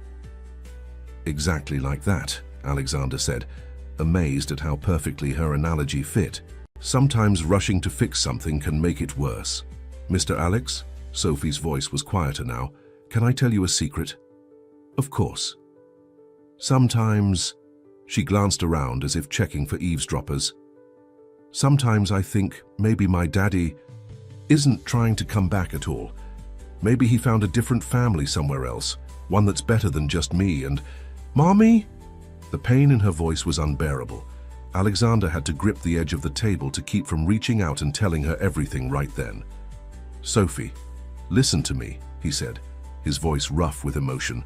Exactly like that, Alexander said, amazed at how perfectly her analogy fit. Sometimes rushing to fix something can make it worse. Mr. Alex, Sophie's voice was quieter now, can I tell you a secret? Of course. Sometimes, she glanced around as if checking for eavesdroppers. Sometimes I think maybe my daddy isn't trying to come back at all. Maybe he found a different family somewhere else, one that's better than just me and... Mommy? The pain in her voice was unbearable. Alexander had to grip the edge of the table to keep from reaching out and telling her everything right then. Sophie, listen to me, he said, his voice rough with emotion.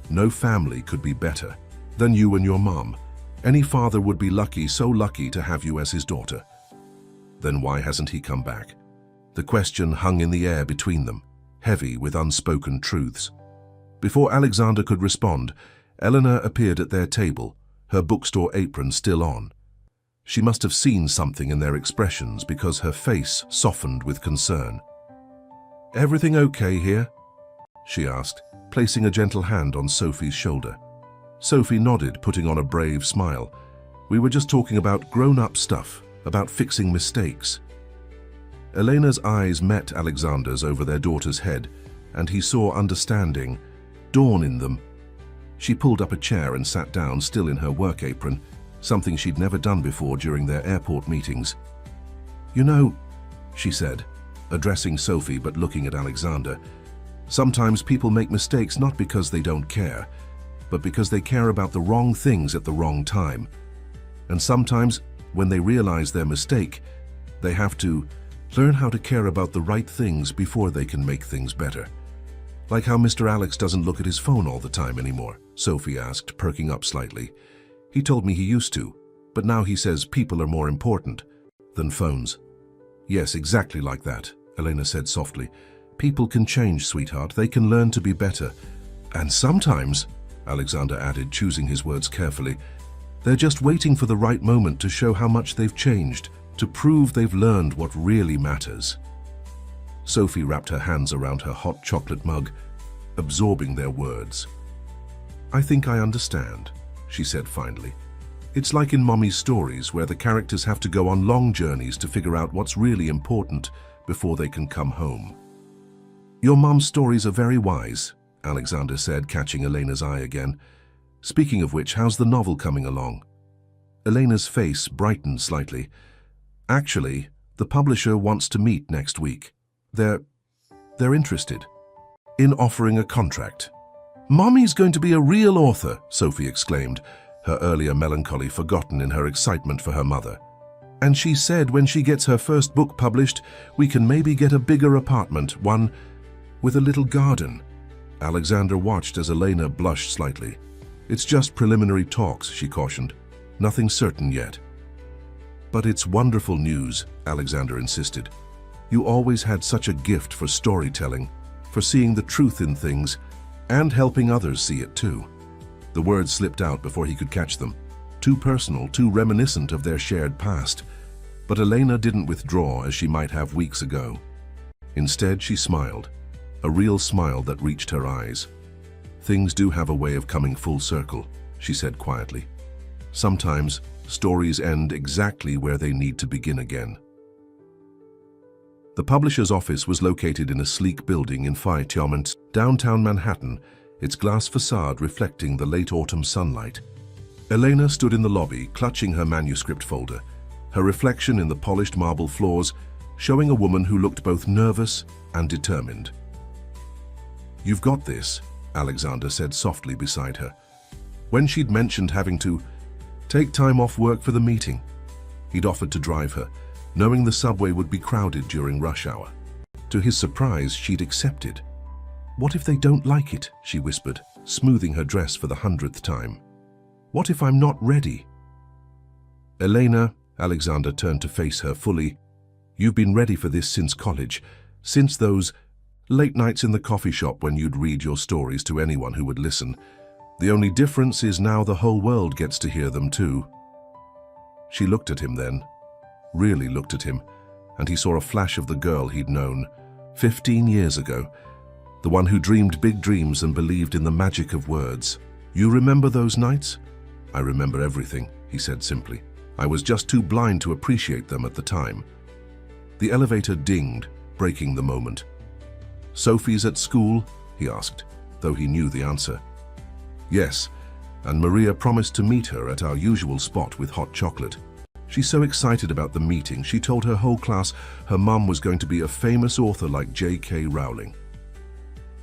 No family could be better than you and your mom. Any father would be lucky, so lucky to have you as his daughter. Then why hasn't he come back? The question hung in the air between them, heavy with unspoken truths. Before Alexander could respond, Eleanor appeared at their table, her bookstore apron still on. She must have seen something in their expressions because her face softened with concern. Everything okay here? She asked, placing a gentle hand on Sophie's shoulder. Sophie nodded, putting on a brave smile. We were just talking about grown-up stuff, about fixing mistakes. Elena's eyes met Alexander's over their daughter's head, and he saw understanding dawn in them. She pulled up a chair and sat down, still in her work apron, something she'd never done before during their airport meetings. You know, she said, addressing Sophie but looking at Alexander, sometimes people make mistakes not because they don't care, but because they care about the wrong things at the wrong time. And sometimes, when they realize their mistake, they have to learn how to care about the right things before they can make things better. Like how Mr. Alex doesn't look at his phone all the time anymore, Sophie asked, perking up slightly. He told me he used to, but now he says people are more important than phones. Yes, exactly like that, Elena said softly. People can change, sweetheart. They can learn to be better. And sometimes, Alexander added, choosing his words carefully, they're just waiting for the right moment to show how much they've changed, to prove they've learned what really matters. Sophie wrapped her hands around her hot chocolate mug, absorbing their words. I think I understand, she said finally. It's like in Mommy's stories where the characters have to go on long journeys to figure out what's really important before they can come home. Your Mom's stories are very wise, Alexander said, catching Elena's eye again. Speaking of which, how's the novel coming along? Elena's face brightened slightly. Actually, the publisher wants to meet next week. They're interested in offering a contract. Mommy's going to be a real author, Sophie exclaimed, her earlier melancholy forgotten in her excitement for her mother. And she said when she gets her first book published, we can maybe get a bigger apartment, one with a little garden. Alexander watched as Elena blushed slightly. It's just preliminary talks, she cautioned. Nothing certain yet. But it's wonderful news, Alexander insisted. You always had such a gift for storytelling, for seeing the truth in things, and helping others see it too. The words slipped out before he could catch them. Too personal, too reminiscent of their shared past. But Elena didn't withdraw as she might have weeks ago. Instead, she smiled, a real smile that reached her eyes. "Things do have a way of coming full circle," she said quietly. "Sometimes, stories end exactly where they need to begin again." The publisher's office was located in a sleek building in Fitzgerald, downtown Manhattan, its glass facade reflecting the late autumn sunlight. Elena stood in the lobby, clutching her manuscript folder, her reflection in the polished marble floors, showing a woman who looked both nervous and determined. "You've got this," Alexander said softly beside her. When she'd mentioned having to take time off work for the meeting, he'd offered to drive her, knowing the subway would be crowded during rush hour. To his surprise, she'd accepted. "What if they don't like it?" she whispered, smoothing her dress for the 100th time. "What if I'm not ready?" "Elena," Alexander turned to face her fully, "you've been ready for this since college, since those late nights in the coffee shop when you'd read your stories to anyone who would listen. The only difference is now the whole world gets to hear them too." She looked at him then, really looked at him, and he saw a flash of the girl he'd known 15 years ago, the one who dreamed big dreams and believed in the magic of words. "You remember those nights?" "I remember everything," he said simply. "I was just too blind to appreciate them at the time." The elevator dinged, breaking the moment. "Sophie's at school?" he asked, though he knew the answer. "Yes, and Maria promised to meet her at our usual spot with hot chocolate. She's so excited about the meeting, she told her whole class her mum was going to be a famous author like J.K. Rowling."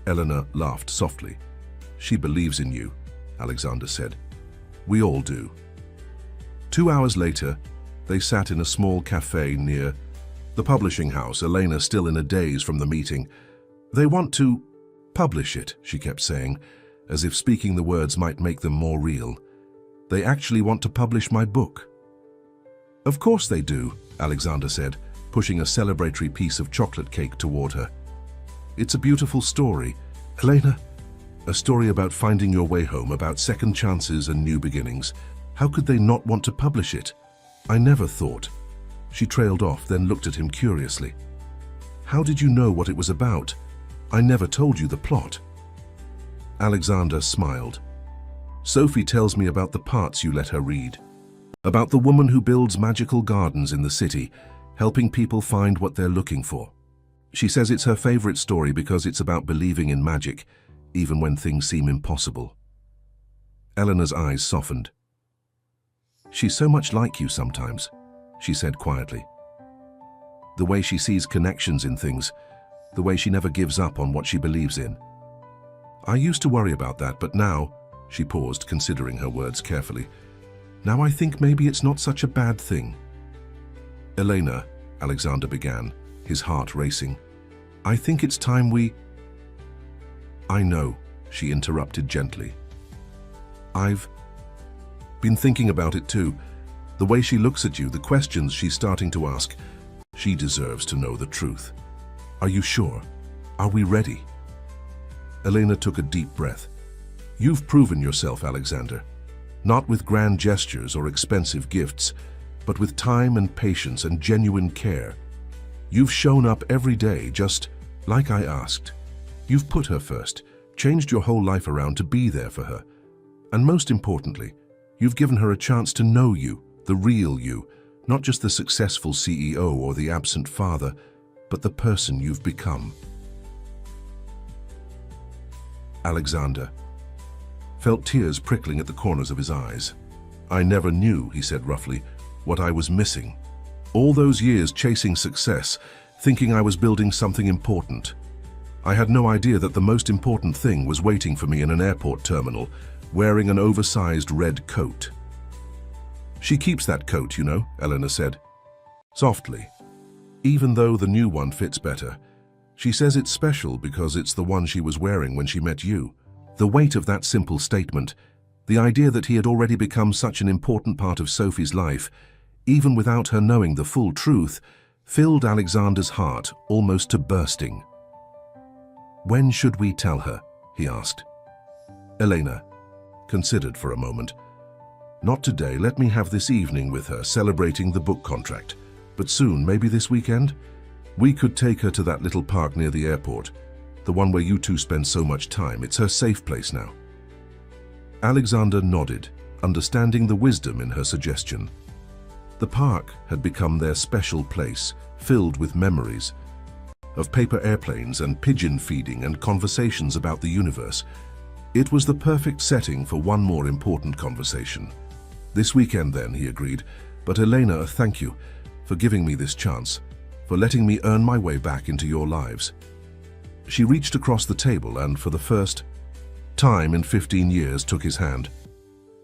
Eleanor laughed softly. "She believes in you," Alexander said. "We all do." 2 hours later, they sat in a small cafe near the publishing house, Elena still in a daze from the meeting. "They want to publish it," she kept saying, as if speaking the words might make them more real. "They actually want to publish my book." "Of course they do," Alexander said, pushing a celebratory piece of chocolate cake toward her. "It's a beautiful story, Elena. A story about finding your way home, about second chances and new beginnings. How could they not want to publish it? I never thought." She trailed off, then looked at him curiously. "How did you know what it was about? I never told you the plot." Alexander smiled. "Sophie tells me about the parts you let her read. About the woman who builds magical gardens in the city, helping people find what they're looking for. She says it's her favorite story because it's about believing in magic, even when things seem impossible." Eleanor's eyes softened. "She's so much like you sometimes," she said quietly. "The way she sees connections in things, the way she never gives up on what she believes in. I used to worry about that, but now," she paused, considering her words carefully, "now I think maybe it's not such a bad thing." "Elena," Alexander began, his heart racing, "I think it's time we—" "I know," she interrupted gently. "I've been thinking about it too. The way she looks at you, the questions she's starting to ask. She deserves to know the truth. Are you sure? Are we ready?" Elena took a deep breath. "You've proven yourself, Alexander. Not with grand gestures or expensive gifts, but with time and patience and genuine care. You've shown up every day, just like I asked. You've put her first, changed your whole life around to be there for her. And most importantly, you've given her a chance to know you, the real you, not just the successful CEO or the absent father, but the person you've become." Alexander felt tears prickling at the corners of his eyes. "I never knew," he said roughly, "what I was missing. All those years chasing success, thinking I was building something important. I had no idea that the most important thing was waiting for me in an airport terminal, wearing an oversized red coat." "She keeps that coat, you know," Eleanor said, softly. "Even though the new one fits better. She says it's special because it's the one she was wearing when she met you." The weight of that simple statement, the idea that he had already become such an important part of Sophie's life, even without her knowing the full truth, filled Alexander's heart almost to bursting. "When should we tell her?" he asked. "Elena, considered for a moment. Not today, let me have this evening with her, celebrating the book contract. But soon, maybe this weekend? We could take her to that little park near the airport, the one where you two spend so much time. It's her safe place now. Alexander nodded, understanding the wisdom in her suggestion. The park had become their special place, filled with memories of paper airplanes and pigeon feeding and conversations about the universe. It was the perfect setting for one more important conversation. This weekend then, he agreed, but Elena, thank you for giving me this chance, for letting me earn my way back into your lives. She reached across the table and, for the first time in 15 years, took his hand.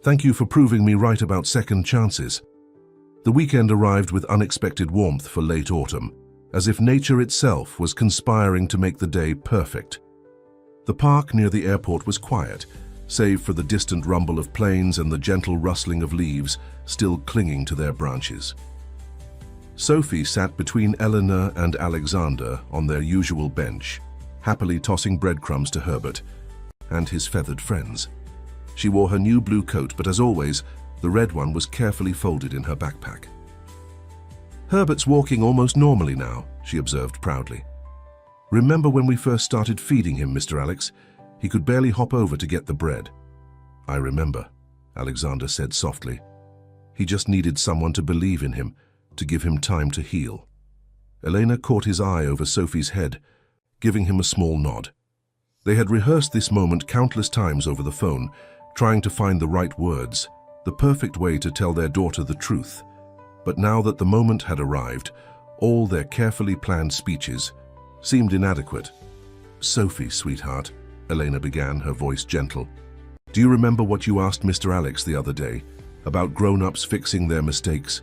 Thank you for proving me right about second chances. The weekend arrived with unexpected warmth for late autumn, as if nature itself was conspiring to make the day perfect. The park near the airport was quiet, save for the distant rumble of planes and the gentle rustling of leaves still clinging to their branches. Sophie sat between Eleanor and Alexander on their usual bench, happily tossing breadcrumbs to Herbert and his feathered friends. She wore her new blue coat, but as always, the red one was carefully folded in her backpack. Herbert's walking almost normally now, she observed proudly. Remember when we first started feeding him, Mr. Alex? He could barely hop over to get the bread. I remember, Alexander said softly. He just needed someone to believe in him, to give him time to heal. Elena caught his eye over Sophie's head, giving him a small nod. They had rehearsed this moment countless times over the phone, trying to find the right words, the perfect way to tell their daughter the truth. But now that the moment had arrived, all their carefully planned speeches seemed inadequate. Sophie, sweetheart, Elena began, her voice gentle. Do you remember what you asked Mr. Alex the other day about grown-ups fixing their mistakes?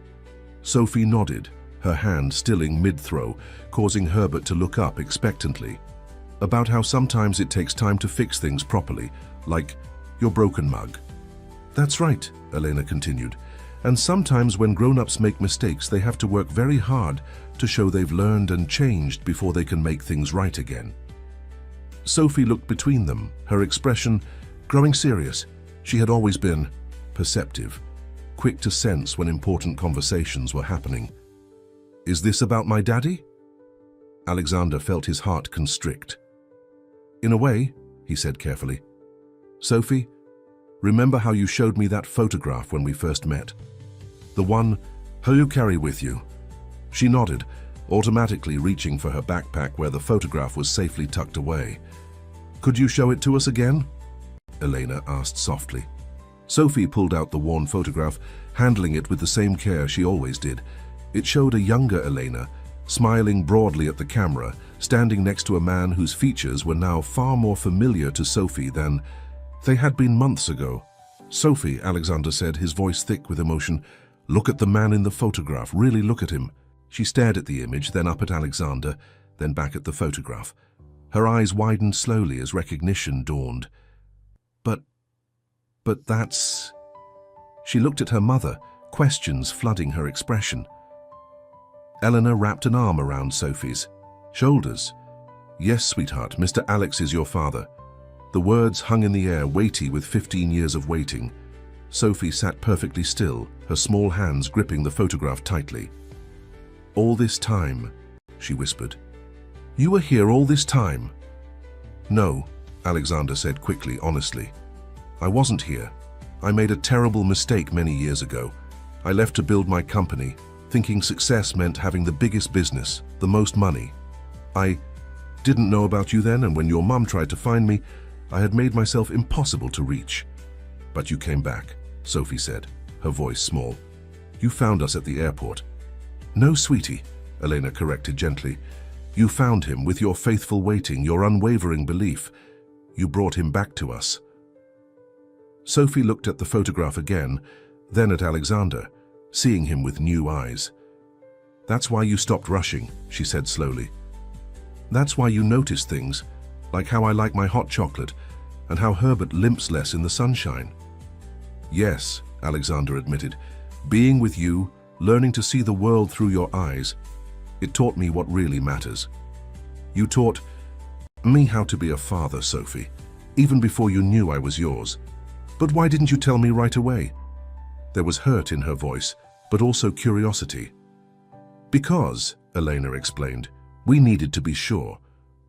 Sophie nodded, her hand stilling mid-throw, causing Herbert to look up expectantly. About how sometimes it takes time to fix things properly, like your broken mug. That's right, Elena continued. And sometimes when grown-ups make mistakes, they have to work very hard to show they've learned and changed before they can make things right again. Sophie looked between them, her expression growing serious. She had always been perceptive, quick to sense when important conversations were happening. Is this about my daddy? Alexander felt his heart constrict. In a way, he said carefully. Sophie, remember how you showed me that photograph when we first met? The one you carry with you. She nodded, automatically reaching for her backpack where the photograph was safely tucked away. Could you show it to us again? Elena asked softly. Sophie pulled out the worn photograph, handling it with the same care she always did. It showed a younger Elena, smiling broadly at the camera, standing next to a man whose features were now far more familiar to Sophie than they had been months ago. Sophie, Alexander said, his voice thick with emotion, look at the man in the photograph, really look at him. She stared at the image, then up at Alexander, then back at the photograph. Her eyes widened slowly as recognition dawned. But that's... She looked at her mother, questions flooding her expression. Eleanor wrapped an arm around Sophie's shoulders. Yes, sweetheart, Mr. Alex is your father. The words hung in the air, weighty with 15 years of waiting. Sophie sat perfectly still, her small hands gripping the photograph tightly. All this time, she whispered. You were here all this time? No, Alexander said quickly, honestly. I wasn't here. I made a terrible mistake many years ago. I left to build my company, thinking success meant having the biggest business, the most money. I didn't know about you then, and when your mum tried to find me, I had made myself impossible to reach. But you came back, Sophie said, her voice small. You found us at the airport. No, sweetie, Elena corrected gently. You found him with your faithful waiting, your unwavering belief. You brought him back to us. Sophie looked at the photograph again, then at Alexander, seeing him with new eyes. That's why you stopped rushing, she said slowly. That's why you noticed things, like how I like my hot chocolate and how Herbert limps less in the sunshine. Yes, Alexander admitted, being with you, learning to see the world through your eyes, it taught me what really matters. You taught me how to be a father, Sophie, even before you knew I was yours. But why didn't you tell me right away? There was hurt in her voice, but also curiosity. Because, Elena explained, we needed to be sure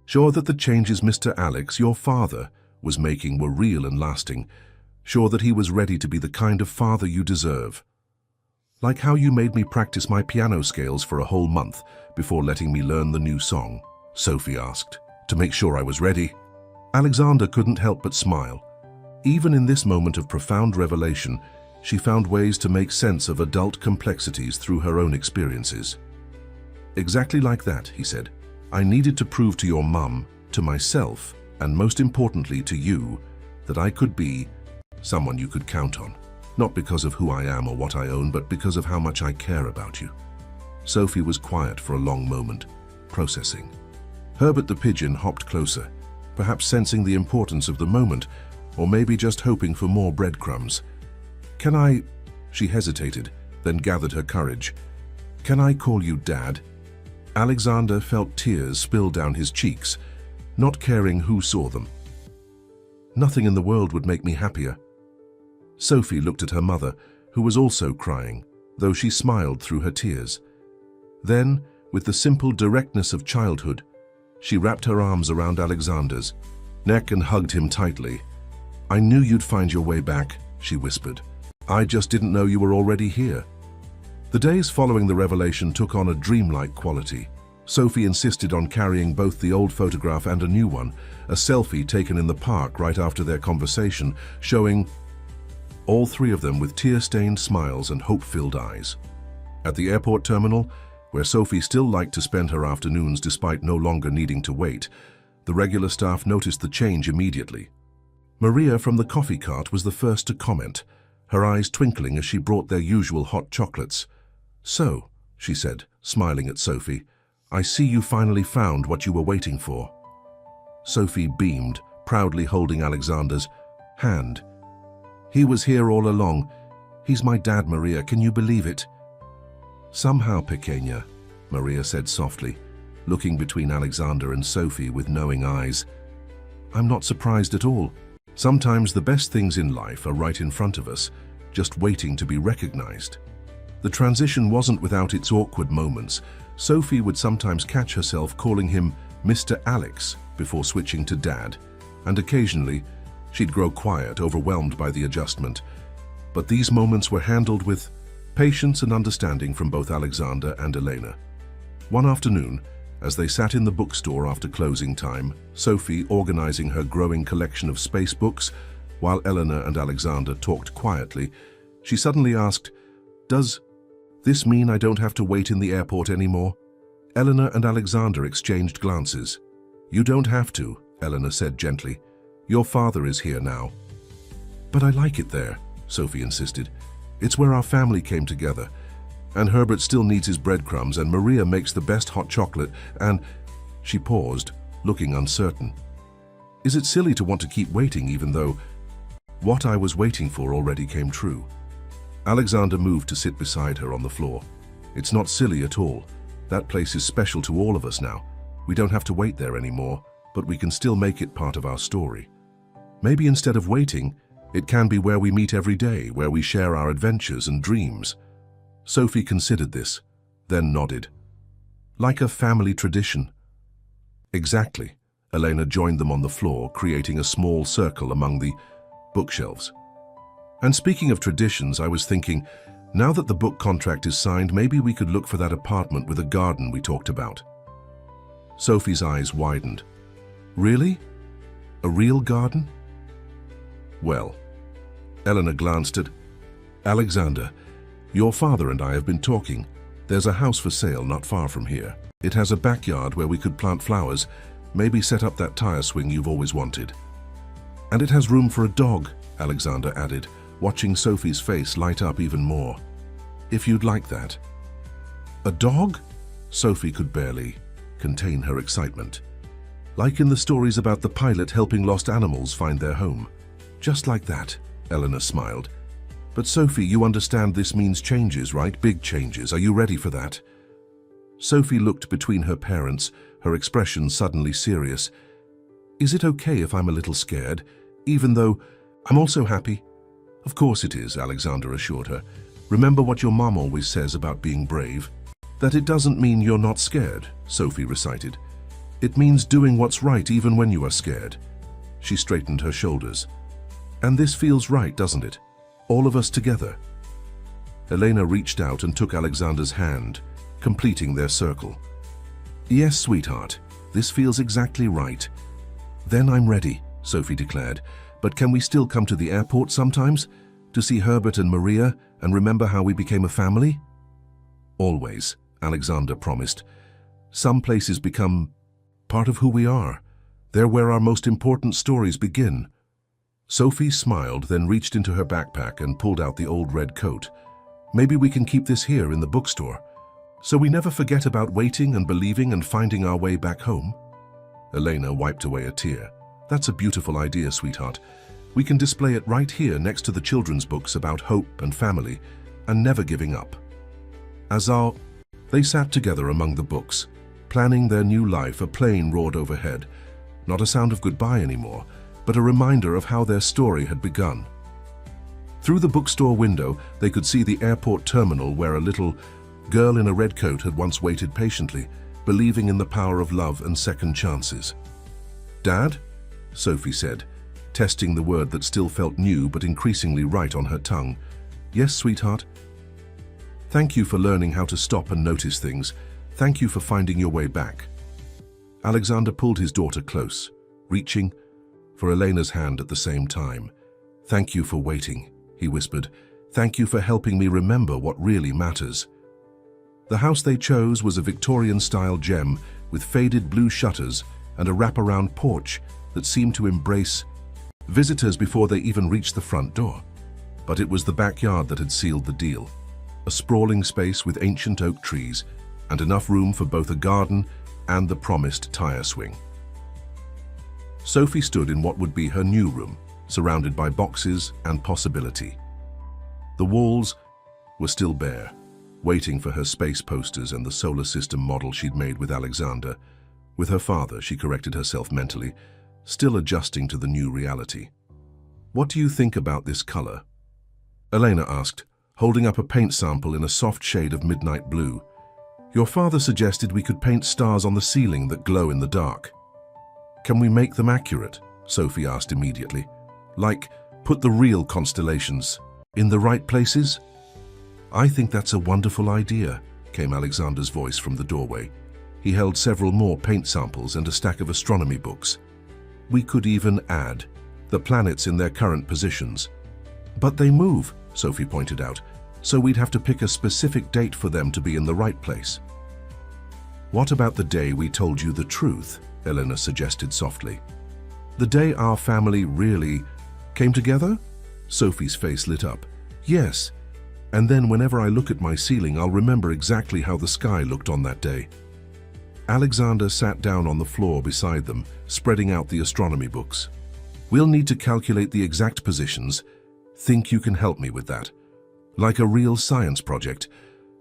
that the changes Mr. Alex, your father, was making were real and lasting, sure that he was ready to be the kind of father you deserve. Like how you made me practice my piano scales for a whole month before letting me learn the new song, Sophie asked, to make sure I was ready. Alexander couldn't help but smile. Even in this moment of profound revelation, she found ways to make sense of adult complexities through her own experiences. Exactly like that, he said. I needed to prove to your mum, to myself, and most importantly to you, that I could be someone you could count on. Not because of who I am or what I own, but because of how much I care about you. Sophie was quiet for a long moment, processing. Herbert the pigeon hopped closer, perhaps sensing the importance of the moment, or maybe just hoping for more breadcrumbs. Can I? She hesitated, then gathered her courage. Can I call you Dad? Alexander felt tears spill down his cheeks, not caring who saw them. Nothing in the world would make me happier. Sophie looked at her mother, who was also crying, though she smiled through her tears. Then, with the simple directness of childhood, she wrapped her arms around Alexander's neck and hugged him tightly. I knew you'd find your way back, she whispered. I just didn't know you were already here. The days following the revelation took on a dreamlike quality. Sophie insisted on carrying both the old photograph and a new one, a selfie taken in the park right after their conversation, showing all three of them with tear-stained smiles and hope-filled eyes. At the airport terminal, where Sophie still liked to spend her afternoons despite no longer needing to wait, the regular staff noticed the change immediately. Maria from the coffee cart was the first to comment, her eyes twinkling as she brought their usual hot chocolates. So, she said, smiling at Sophie, I see you finally found what you were waiting for. Sophie beamed, proudly holding Alexander's hand. He was here all along. He's my dad, Maria, can you believe it? Somehow, pequeña, Maria said softly, looking between Alexander and Sophie with knowing eyes. I'm not surprised at all. Sometimes the best things in life are right in front of us, just waiting to be recognized. The transition wasn't without its awkward moments. Sophie would sometimes catch herself calling him Mr. Alex before switching to Dad, and occasionally she'd grow quiet, overwhelmed by the adjustment. But these moments were handled with patience and understanding from both Alexander and Elena. One afternoon, as they sat in the bookstore after closing time, Sophie organizing her growing collection of space books, while Elena and Alexander talked quietly, she suddenly asked, Does this mean I don't have to wait in the airport anymore? Elena and Alexander exchanged glances. You don't have to, Elena said gently. Your father is here now. But I like it there, Sophie insisted. It's where our family came together. And Herbert still needs his breadcrumbs, and Maria makes the best hot chocolate, and... She paused, looking uncertain. Is it silly to want to keep waiting even though what I was waiting for already came true? Alexander moved to sit beside her on the floor. It's not silly at all. That place is special to all of us now. We don't have to wait there anymore, but we can still make it part of our story. Maybe instead of waiting, it can be where we meet every day, where we share our adventures and dreams. Sophie considered this, then nodded. Like a family tradition. Exactly. Elena joined them on the floor, creating a small circle among the bookshelves. And speaking of traditions, I was thinking, now that the book contract is signed, maybe we could look for that apartment with a garden we talked about. Sophie's eyes widened. Really? A real garden? Well, Elena glanced at Alexander. Your father and I have been talking. There's a house for sale not far from here. It has a backyard where we could plant flowers, maybe set up that tire swing you've always wanted. And it has room for a dog, Alexander added, watching Sophie's face light up even more. If you'd like that. A dog? Sophie could barely contain her excitement. Like in the stories about the pilot helping lost animals find their home. Just like that, Eleanor smiled. But Sophie, you understand this means changes, right? Big changes. Are you ready for that? Sophie looked between her parents, her expression suddenly serious. Is it okay if I'm a little scared, even though I'm also happy? Of course it is, Alexander assured her. Remember what your mom always says about being brave? That it doesn't mean you're not scared, Sophie recited. It means doing what's right even when you are scared. She straightened her shoulders. And this feels right, doesn't it? All of us together. Elena reached out and took Alexander's hand, completing their circle. Yes, sweetheart, this feels exactly right. Then I'm ready, Sophie declared. But can we still come to the airport sometimes? To see Herbert and Maria and remember how we became a family? Always, Alexander promised. Some places become part of who we are. They're where our most important stories begin. Sophie smiled, then reached into her backpack and pulled out the old red coat. Maybe we can keep this here in the bookstore, so we never forget about waiting and believing and finding our way back home. Elena wiped away a tear. That's a beautiful idea, sweetheart. We can display it right here next to the children's books about hope and family and never giving up. They sat together among the books, planning their new life. A plane roared overhead. Not a sound of goodbye anymore, but a reminder of how their story had begun. Through the bookstore window, they could see the airport terminal where a little girl in a red coat had once waited patiently, believing in the power of love and second chances. Dad? Sophie said, testing the word that still felt new but increasingly right on her tongue. Yes, sweetheart? Thank you for learning how to stop and notice things. Thank you for finding your way back. Alexander pulled his daughter close, reaching for Elena's hand at the same time. Thank you for waiting, he whispered. Thank you for helping me remember what really matters. The house they chose was a Victorian-style gem with faded blue shutters and a wraparound porch that seemed to embrace visitors before they even reached the front door. But it was the backyard that had sealed the deal. A sprawling space with ancient oak trees and enough room for both a garden and the promised tire swing. Sophie stood in what would be her new room, surrounded by boxes and possibility. The walls were still bare, waiting for her space posters and the solar system model she'd made with Alexander. With her father, she corrected herself mentally, still adjusting to the new reality. What do you think about this color? Elena asked, holding up a paint sample in a soft shade of midnight blue. Your father suggested we could paint stars on the ceiling that glow in the dark. Can we make them accurate? Sophie asked immediately. Like, put the real constellations in the right places? I think that's a wonderful idea, came Alexander's voice from the doorway. He held several more paint samples and a stack of astronomy books. We could even add the planets in their current positions. But they move, Sophie pointed out, so we'd have to pick a specific date for them to be in the right place. What about the day we told you the truth? Elena suggested softly. The day our family really came together? Sophie's face lit up. Yes, and then whenever I look at my ceiling, I'll remember exactly how the sky looked on that day. Alexander sat down on the floor beside them, spreading out the astronomy books. We'll need to calculate the exact positions. Think you can help me with that? Like a real science project.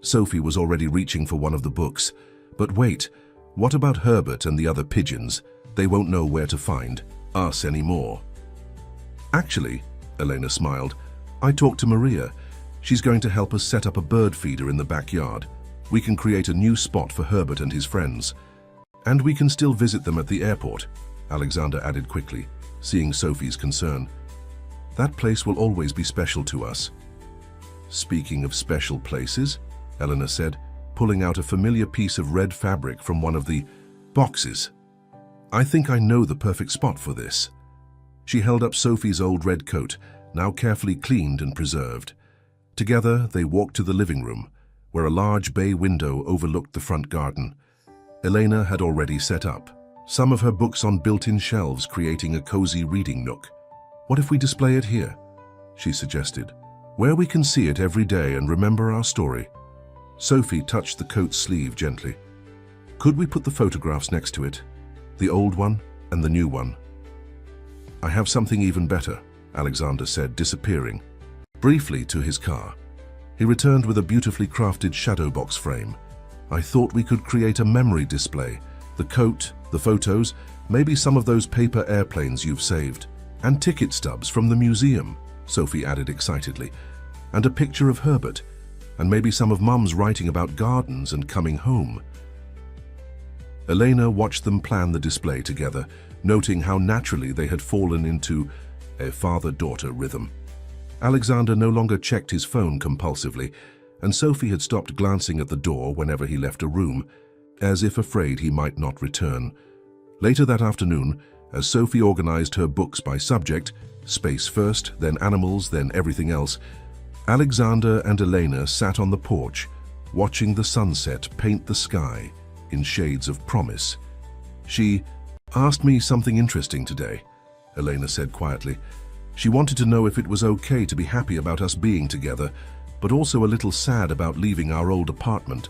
Sophie was already reaching for one of the books. But wait, what about Herbert and the other pigeons? They won't know where to find us anymore. Actually, Elena smiled, I talked to Maria. She's going to help us set up a bird feeder in the backyard. We can create a new spot for Herbert and his friends. And we can still visit them at the airport, Alexander added quickly, seeing Sophie's concern. That place will always be special to us. Speaking of special places, Elena said, pulling out a familiar piece of red fabric from one of the boxes. I think I know the perfect spot for this. She held up Sophie's old red coat, now carefully cleaned and preserved. Together, they walked to the living room, where a large bay window overlooked the front garden. Elena had already set up some of her books on built-in shelves, creating a cozy reading nook. What if we display it here? She suggested, where we can see it every day and remember our story. Sophie touched the coat's sleeve gently. Could we put the photographs next to it? The old one and the new one. I have something even better, Alexander said, disappearing briefly to his car. He returned with a beautifully crafted shadow box frame. I thought we could create a memory display. The coat, the photos, maybe some of those paper airplanes you've saved, and ticket stubs from the museum. Sophie added excitedly. And a picture of Herbert, and maybe some of Mum's writing about gardens and coming home. Elena watched them plan the display together, noting how naturally they had fallen into a father-daughter rhythm. Alexander no longer checked his phone compulsively, and Sophie had stopped glancing at the door whenever he left a room, as if afraid he might not return. Later that afternoon, as Sophie organized her books by subject, space first, then animals, then everything else, Alexander and Elena sat on the porch, watching the sunset paint the sky in shades of promise. She asked me something interesting today, Elena said quietly. She wanted to know if it was okay to be happy about us being together, but also a little sad about leaving our old apartment.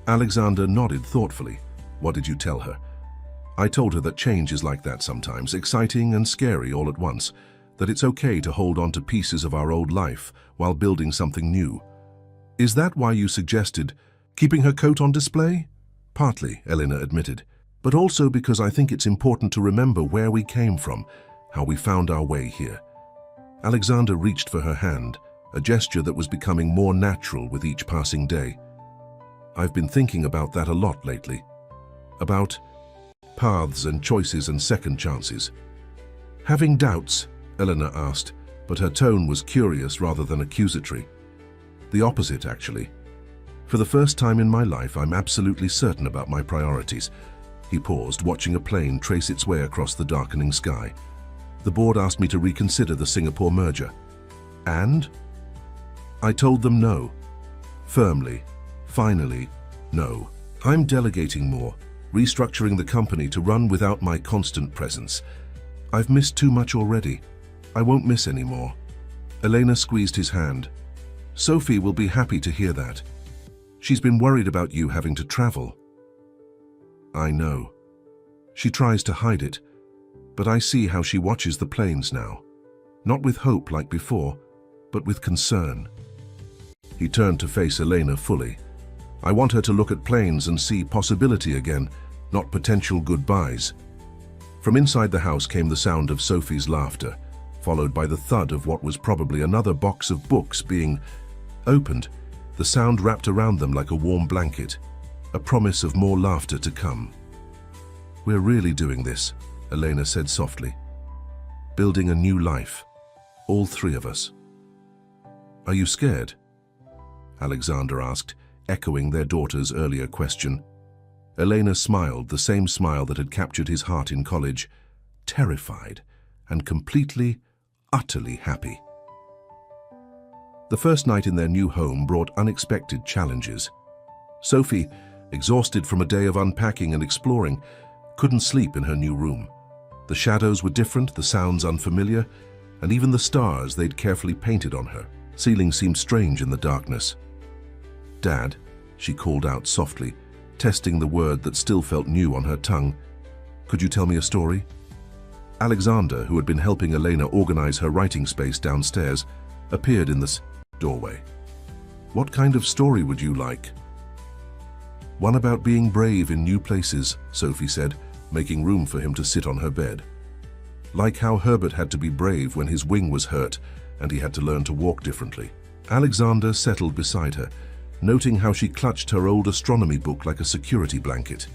Alexander nodded thoughtfully. What did you tell her? I told her that change is like that sometimes, exciting and scary all at once, that it's okay to hold on to pieces of our old life while building something new. Is that why you suggested keeping her coat on display? Partly, Elena admitted, but also because I think it's important to remember where we came from, how we found our way here. Alexander reached for her hand, a gesture that was becoming more natural with each passing day. I've been thinking about that a lot lately. About paths and choices and second chances. Having doubts? Elena asked, but her tone was curious rather than accusatory. The opposite, actually. For the first time in my life, I'm absolutely certain about my priorities. He paused, watching a plane trace its way across the darkening sky. The board asked me to reconsider the Singapore merger. And? I told them no. Firmly. Finally, no. I'm delegating more, restructuring the company to run without my constant presence. I've missed too much already. I won't miss any more. Elena squeezed his hand. Sophie will be happy to hear that. She's been worried about you having to travel. I know. She tries to hide it, but I see how she watches the planes now. Not with hope like before, but with concern. He turned to face Elena fully. I want her to look at planes and see possibility again, not potential goodbyes. From inside the house came the sound of Sophie's laughter, followed by the thud of what was probably another box of books being opened. The sound wrapped around them like a warm blanket, a promise of more laughter to come. We're really doing this, Elena said softly. Building a new life, all three of us. Are you scared? Alexander asked, echoing their daughter's earlier question. Elena smiled, the same smile that had captured his heart in college, terrified and completely, utterly happy. The first night in their new home brought unexpected challenges. Sophie, exhausted from a day of unpacking and exploring, couldn't sleep in her new room. The shadows were different, the sounds unfamiliar, and even the stars they'd carefully painted on her ceiling seemed strange in the darkness. Dad, she called out softly, testing the word that still felt new on her tongue. Could you tell me a story? Alexander, who had been helping Elena organize her writing space downstairs, appeared in the doorway. What kind of story would you like? One about being brave in new places, Sophie said, making room for him to sit on her bed. Like how Herbert had to be brave when his wing was hurt and he had to learn to walk differently. Alexander settled beside her, noting how she clutched her old astronomy book like a security blanket.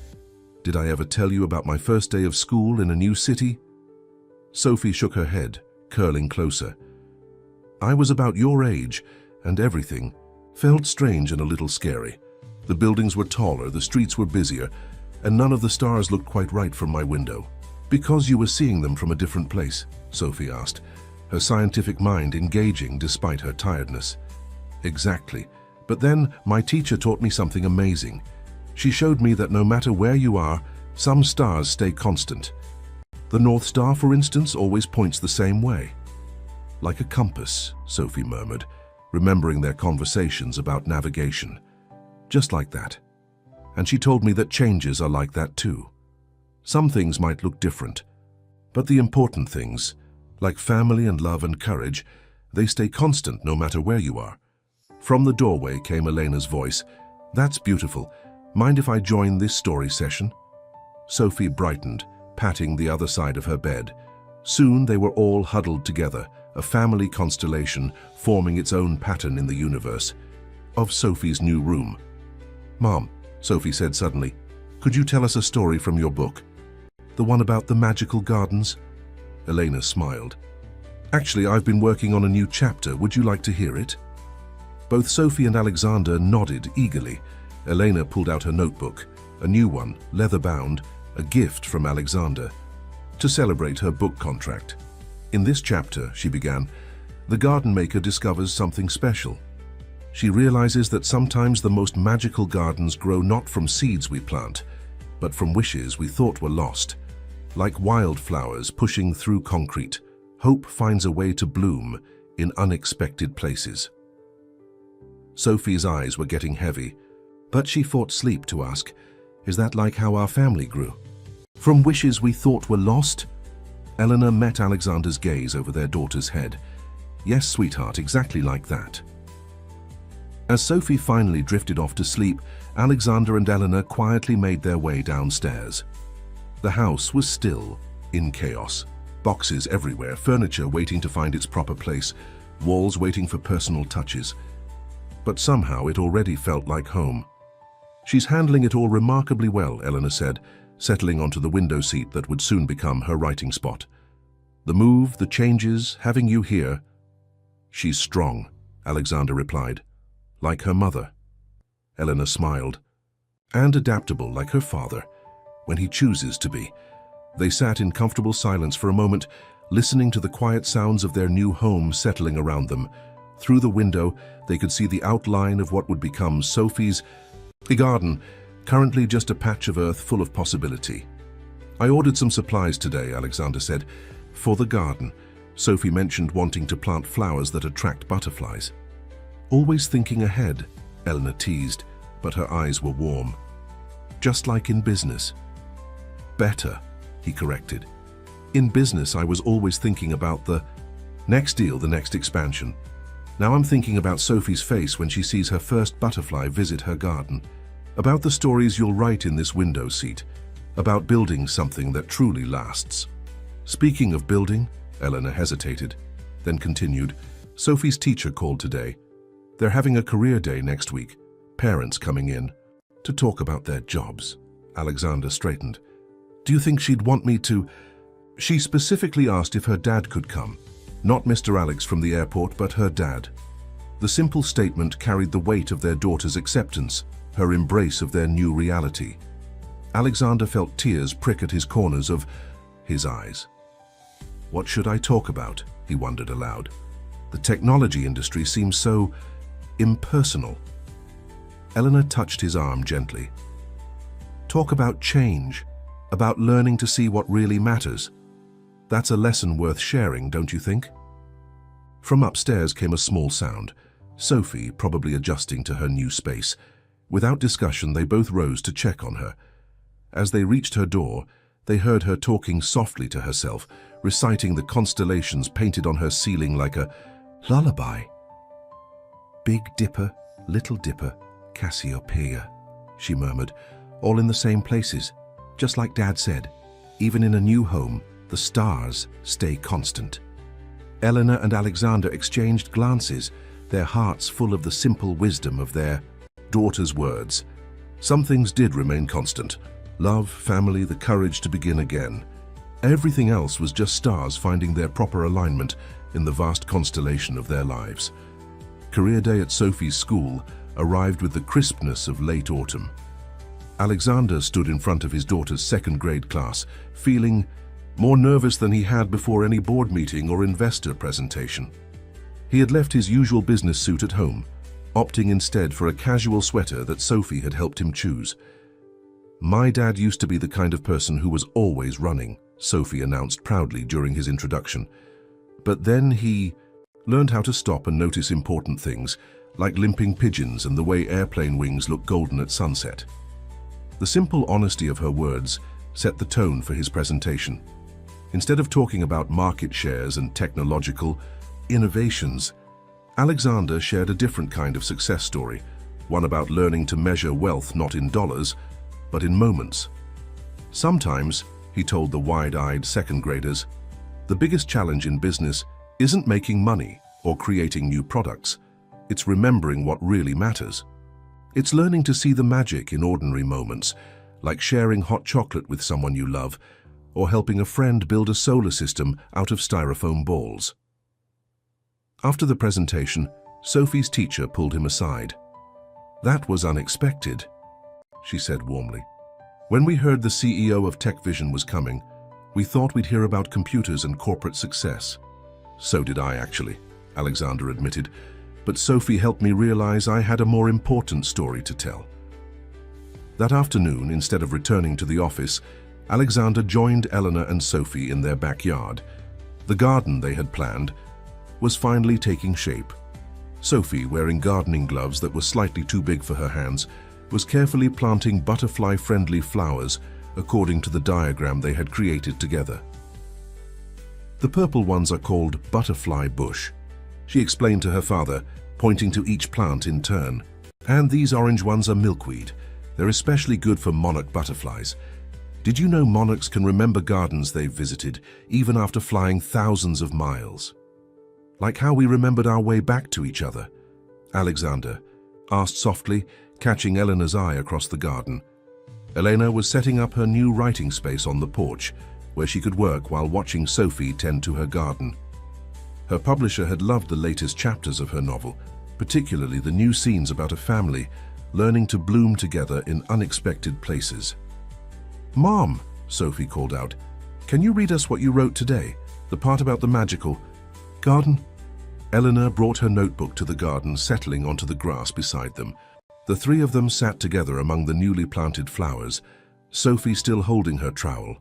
Did I ever tell you about my first day of school in a new city? Sophie shook her head, curling closer. I was about your age, and everything felt strange and a little scary. The buildings were taller, the streets were busier, and none of the stars looked quite right from my window. Because you were seeing them from a different place, Sophie asked, her scientific mind engaging despite her tiredness. Exactly. But then my teacher taught me something amazing. She showed me that no matter where you are, some stars stay constant. The North Star, for instance, always points the same way. Like a compass, Sophie murmured, remembering their conversations about navigation. Just like that. And she told me that changes are like that too. Some things might look different, but the important things, like family and love and courage, they stay constant no matter where you are. From the doorway came Elena's voice. That's beautiful. Mind if I join this story session? Sophie brightened, patting the other side of her bed. Soon they were all huddled together, a family constellation forming its own pattern in the universe, of Sophie's new room. "Mom," Sophie said suddenly, "could you tell us a story from your book? The one about the magical gardens?" Elena smiled. "Actually, I've been working on a new chapter. Would you like to hear it?" Both Sophie and Alexander nodded eagerly. Elena pulled out her notebook, a new one, leather-bound, a gift from Alexander, to celebrate her book contract. "In this chapter," she began, "the garden maker discovers something special. She realizes that sometimes the most magical gardens grow not from seeds we plant, but from wishes we thought were lost. Like wildflowers pushing through concrete, hope finds a way to bloom in unexpected places." Sophie's eyes were getting heavy, but she fought sleep to ask, "Is that like how our family grew? From wishes we thought were lost?" Eleanor met Alexander's gaze over their daughter's head. "Yes, sweetheart, exactly like that." As Sophie finally drifted off to sleep, Alexander and Eleanor quietly made their way downstairs. The house was still in chaos. Boxes everywhere, furniture waiting to find its proper place, walls waiting for personal touches. But somehow it already felt like home. "She's handling it all remarkably well," Eleanor said, settling onto the window seat that would soon become her writing spot. "The move, the changes, having you here." "She's strong," Alexander replied. "Like her mother." Eleanor smiled. "And adaptable like her father, when he chooses to be." They sat in comfortable silence for a moment, listening to the quiet sounds of their new home settling around them. Through the window, they could see the outline of what would become Sophie's garden, currently just a patch of earth full of possibility. "I ordered some supplies today," Alexander said, "for the garden." Sophie mentioned wanting to plant flowers that attract butterflies. "Always thinking ahead," Eleanor teased, but her eyes were warm. "Just like in business." "Better," he corrected. "In business, I was always thinking about the next deal, the next expansion. Now I'm thinking about Sophie's face when she sees her first butterfly visit her garden. About the stories you'll write in this window seat. About building something that truly lasts." "Speaking of building," Eleanor hesitated, then continued, "Sophie's teacher called today. They're having a career day next week. Parents coming in to talk about their jobs." Alexander straightened. "Do you think she'd want me to?" She specifically asked if her dad could come. Not Mr. Alex from the airport, but her dad. The simple statement carried the weight of their daughter's acceptance, her embrace of their new reality. Alexander felt tears prick at his corners of his eyes. "What should I talk about?" he wondered aloud. "The technology industry seems so impersonal." Eleanor touched his arm gently. "Talk about change, about learning to see what really matters. That's a lesson worth sharing, don't you think?" From upstairs came a small sound, Sophie probably adjusting to her new space. Without discussion, they both rose to check on her. As they reached her door, they heard her talking softly to herself, reciting the constellations painted on her ceiling like a lullaby. "Big Dipper, Little Dipper, Cassiopeia," she murmured, "all in the same places, just like Dad said. Even in a new home, the stars stay constant." Eleanor and Alexander exchanged glances, their hearts full of the simple wisdom of their daughter's words. Some things did remain constant: love, family, the courage to begin again. Everything else was just stars finding their proper alignment in the vast constellation of their lives. Career day at Sophie's school arrived with the crispness of late autumn. Alexander stood in front of his daughter's second-grade class, feeling more nervous than he had before any board meeting or investor presentation. He had left his usual business suit at home, opting instead for a casual sweater that Sophie had helped him choose. "My dad used to be the kind of person who was always running," Sophie announced proudly during his introduction. "But then he learned how to stop and notice important things, like limping pigeons and the way airplane wings look golden at sunset." The simple honesty of her words set the tone for his presentation. Instead of talking about market shares and technological innovations, Alexander shared a different kind of success story, one about learning to measure wealth not in dollars, but in moments. "Sometimes," he told the wide-eyed second graders, "the biggest challenge in business isn't making money or creating new products. It's remembering what really matters. It's learning to see the magic in ordinary moments, like sharing hot chocolate with someone you love, or helping a friend build a solar system out of styrofoam balls. After the presentation, Sophie's teacher pulled him aside. "That was unexpected," she said warmly. "When we heard the CEO of TechVision was coming, we thought we'd hear about computers and corporate success." "So did I, actually," Alexander admitted, "but Sophie helped me realize I had a more important story to tell." That afternoon, instead of returning to the office, Alexander joined Eleanor and Sophie in their backyard. The garden they had planned was finally taking shape. Sophie, wearing gardening gloves that were slightly too big for her hands, was carefully planting butterfly-friendly flowers according to the diagram they had created together. "The purple ones are called butterfly bush," she explained to her father, pointing to each plant in turn. "And these orange ones are milkweed. They're especially good for monarch butterflies. Did you know monarchs can remember gardens they've visited, even after flying thousands of miles? Like how we remembered our way back to each other?" Alexander asked softly, catching Eleanor's eye across the garden. Elena was setting up her new writing space on the porch, where she could work while watching Sophie tend to her garden. Her publisher had loved the latest chapters of her novel, particularly the new scenes about a family learning to bloom together in unexpected places. "Mom," Sophie called out, "can you read us what you wrote today? The part about the magical garden?" Eleanor brought her notebook to the garden, settling onto the grass beside them. The three of them sat together among the newly planted flowers, Sophie still holding her trowel,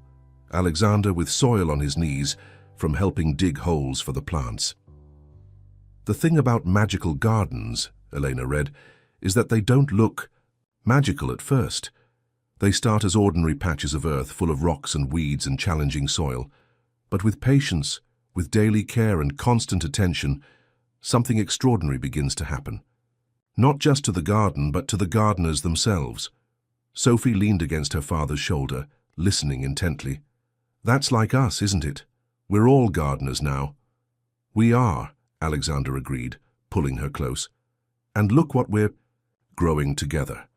Alexander with soil on his knees from helping dig holes for the plants. "The thing about magical gardens," Elena read, "is that they don't look magical at first. They start as ordinary patches of earth full of rocks and weeds and challenging soil. But with patience, with daily care and constant attention, something extraordinary begins to happen. Not just to the garden, but to the gardeners themselves." Sophie leaned against her father's shoulder, listening intently. "That's like us, isn't it? We're all gardeners now." "We are," Alexander agreed, pulling her close. "And look what we're growing together."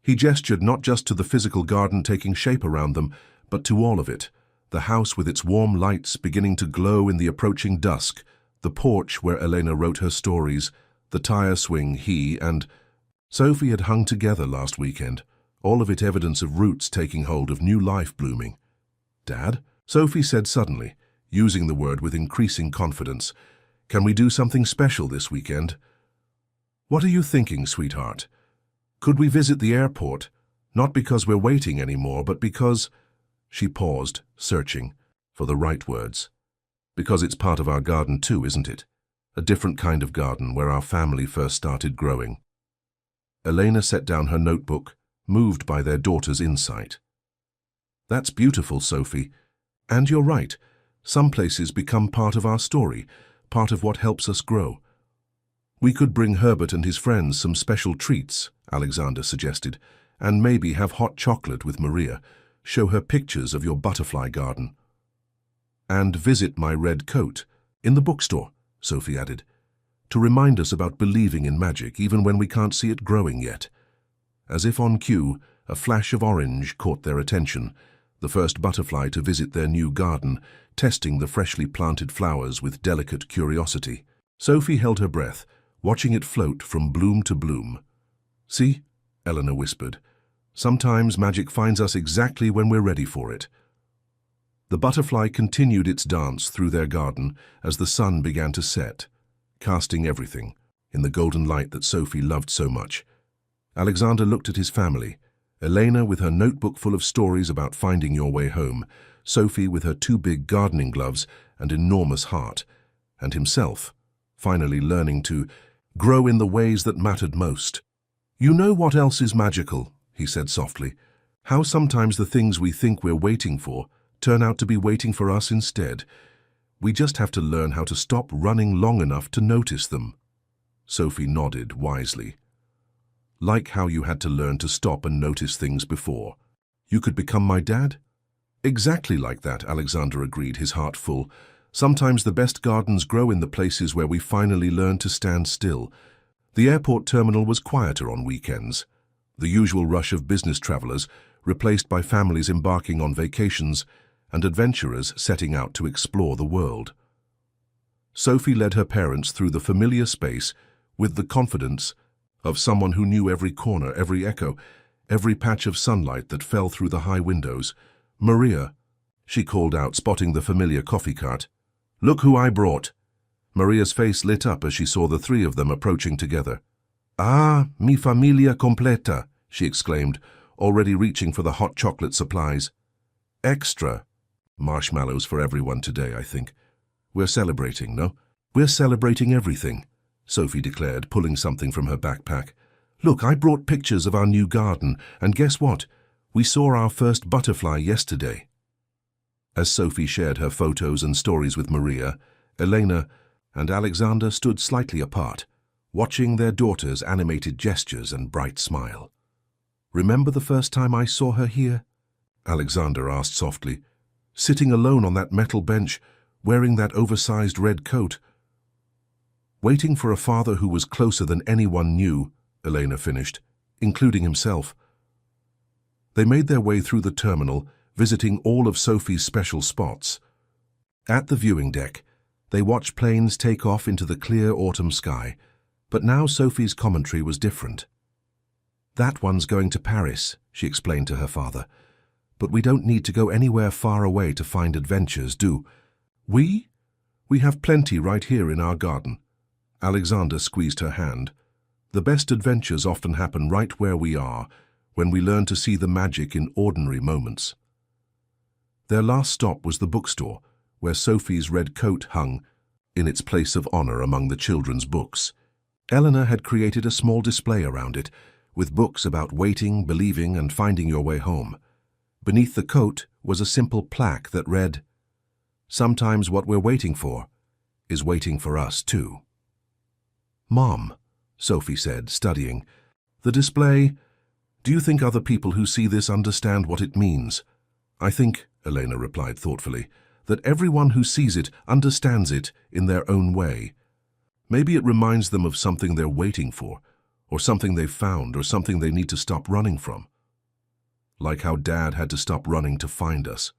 He gestured not just to the physical garden taking shape around them, but to all of it. The house with its warm lights beginning to glow in the approaching dusk, the porch where Elena wrote her stories, the tire swing he and Sophie had hung together last weekend, all of it evidence of roots taking hold of new life blooming. "Dad," Sophie said suddenly, using the word with increasing confidence, "can we do something special this weekend?" "What are you thinking, sweetheart? Could we visit the airport? Not because we're waiting anymore, but because—" She paused, searching for the right words. "Because it's part of our garden too, isn't it? A different kind of garden where our family first started growing." Elena set down her notebook, moved by their daughter's insight. "That's beautiful, Sophie. And you're right. Some places become part of our story, part of what helps us grow." "We could bring Herbert and his friends some special treats," Alexander suggested, "and maybe have hot chocolate with Maria. Show her pictures of your butterfly garden." "And visit my red coat in the bookstore," Sophie added, "to remind us about believing in magic even when we can't see it growing yet." As if on cue, a flash of orange caught their attention, the first butterfly to visit their new garden, testing the freshly planted flowers with delicate curiosity. Sophie held her breath, watching it float from bloom to bloom. "See?" Eleanor whispered. "Sometimes magic finds us exactly when we're ready for it." The butterfly continued its dance through their garden as the sun began to set, casting everything in the golden light that Sophie loved so much. Alexander looked at his family, Elena with her notebook full of stories about finding your way home, Sophie with her two big gardening gloves and enormous heart, and himself, finally learning to grow in the ways that mattered most. "You know what else is magical?" he said softly. "How sometimes the things we think we're waiting for turn out to be waiting for us instead. We just have to learn how to stop running long enough to notice them." Sophie nodded wisely. "Like how you had to learn to stop and notice things before. You could become my dad?" "Exactly like that," Alexander agreed, his heart full. Sometimes the best gardens grow in the places where we finally learn to stand still. The airport terminal was quieter on weekends. The usual rush of business travelers, replaced by families embarking on vacations and adventurers setting out to explore the world. Sophie led her parents through the familiar space with the confidence of someone who knew every corner, every echo, every patch of sunlight that fell through the high windows. "Maria," she called out, spotting the familiar coffee cart. "Look who I brought." Maria's face lit up as she saw the three of them approaching together. "Ah, mi familia completa," she exclaimed, already reaching for the hot chocolate supplies. "Extra. Marshmallows for everyone today, I think. We're celebrating, no?" "We're celebrating everything," Sophie declared, pulling something from her backpack. "Look, I brought pictures of our new garden, and guess what? We saw our first butterfly yesterday." As Sophie shared her photos and stories with Maria, Elena and Alexander stood slightly apart, watching their daughter's animated gestures and bright smile. "Remember the first time I saw her here?" Alexander asked softly. "Sitting alone on that metal bench, wearing that oversized red coat." "Waiting for a father who was closer than anyone knew," Elena finished, "including himself." They made their way through the terminal, visiting all of Sophie's special spots. At the viewing deck, they watched planes take off into the clear autumn sky, but now Sophie's commentary was different. "That one's going to Paris," she explained to her father. "But we don't need to go anywhere far away to find adventures, do we? We have plenty right here in our garden." Alexander squeezed her hand. "The best adventures often happen right where we are, when we learn to see the magic in ordinary moments." Their last stop was the bookstore, where Sophie's red coat hung in its place of honor among the children's books. Eleanor had created a small display around it, with books about waiting, believing, and finding your way home. Beneath the coat was a simple plaque that read, "Sometimes what we're waiting for is waiting for us too." "Mom," Sophie said, studying the display, "do you think other people who see this understand what it means?" "I think," Elena replied thoughtfully, "that everyone who sees it understands it in their own way. Maybe it reminds them of something they're waiting for, or something they've found, or something they need to stop running from. Like how Dad had to stop running to find us."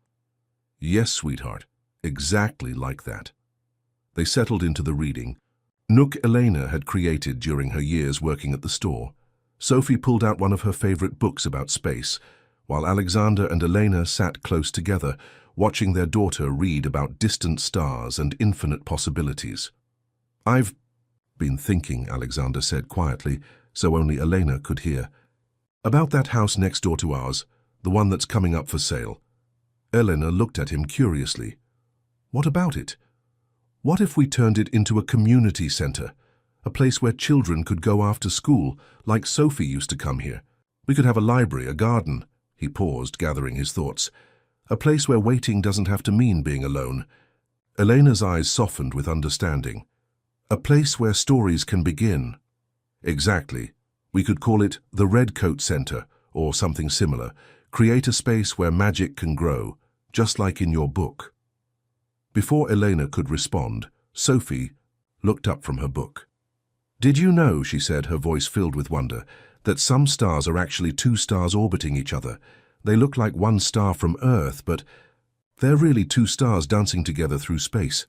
"Yes, sweetheart, exactly like that." They settled into the reading. Nook Elena had created during her years working at the store. Sophie pulled out one of her favorite books about space, while Alexander and Elena sat close together, watching their daughter read about distant stars and infinite possibilities. "I've been thinking," Alexander said quietly, so only Elena could hear, "about that house next door to ours, the one that's coming up for sale." Elena looked at him curiously. "What about it? What if we turned it into a community center, a place where children could go after school, like Sophie used to come here? We could have a library, a garden." He paused, gathering his thoughts. "A place where waiting doesn't have to mean being alone." Elena's eyes softened with understanding. "A place where stories can begin." "Exactly. We could call it the Red Coat Center, or something similar. Create a space where magic can grow, just like in your book." Before Elena could respond, Sophie looked up from her book. "Did you know," she said, her voice filled with wonder, "that some stars are actually two stars orbiting each other? They look like one star from Earth, but they're really two stars dancing together through space.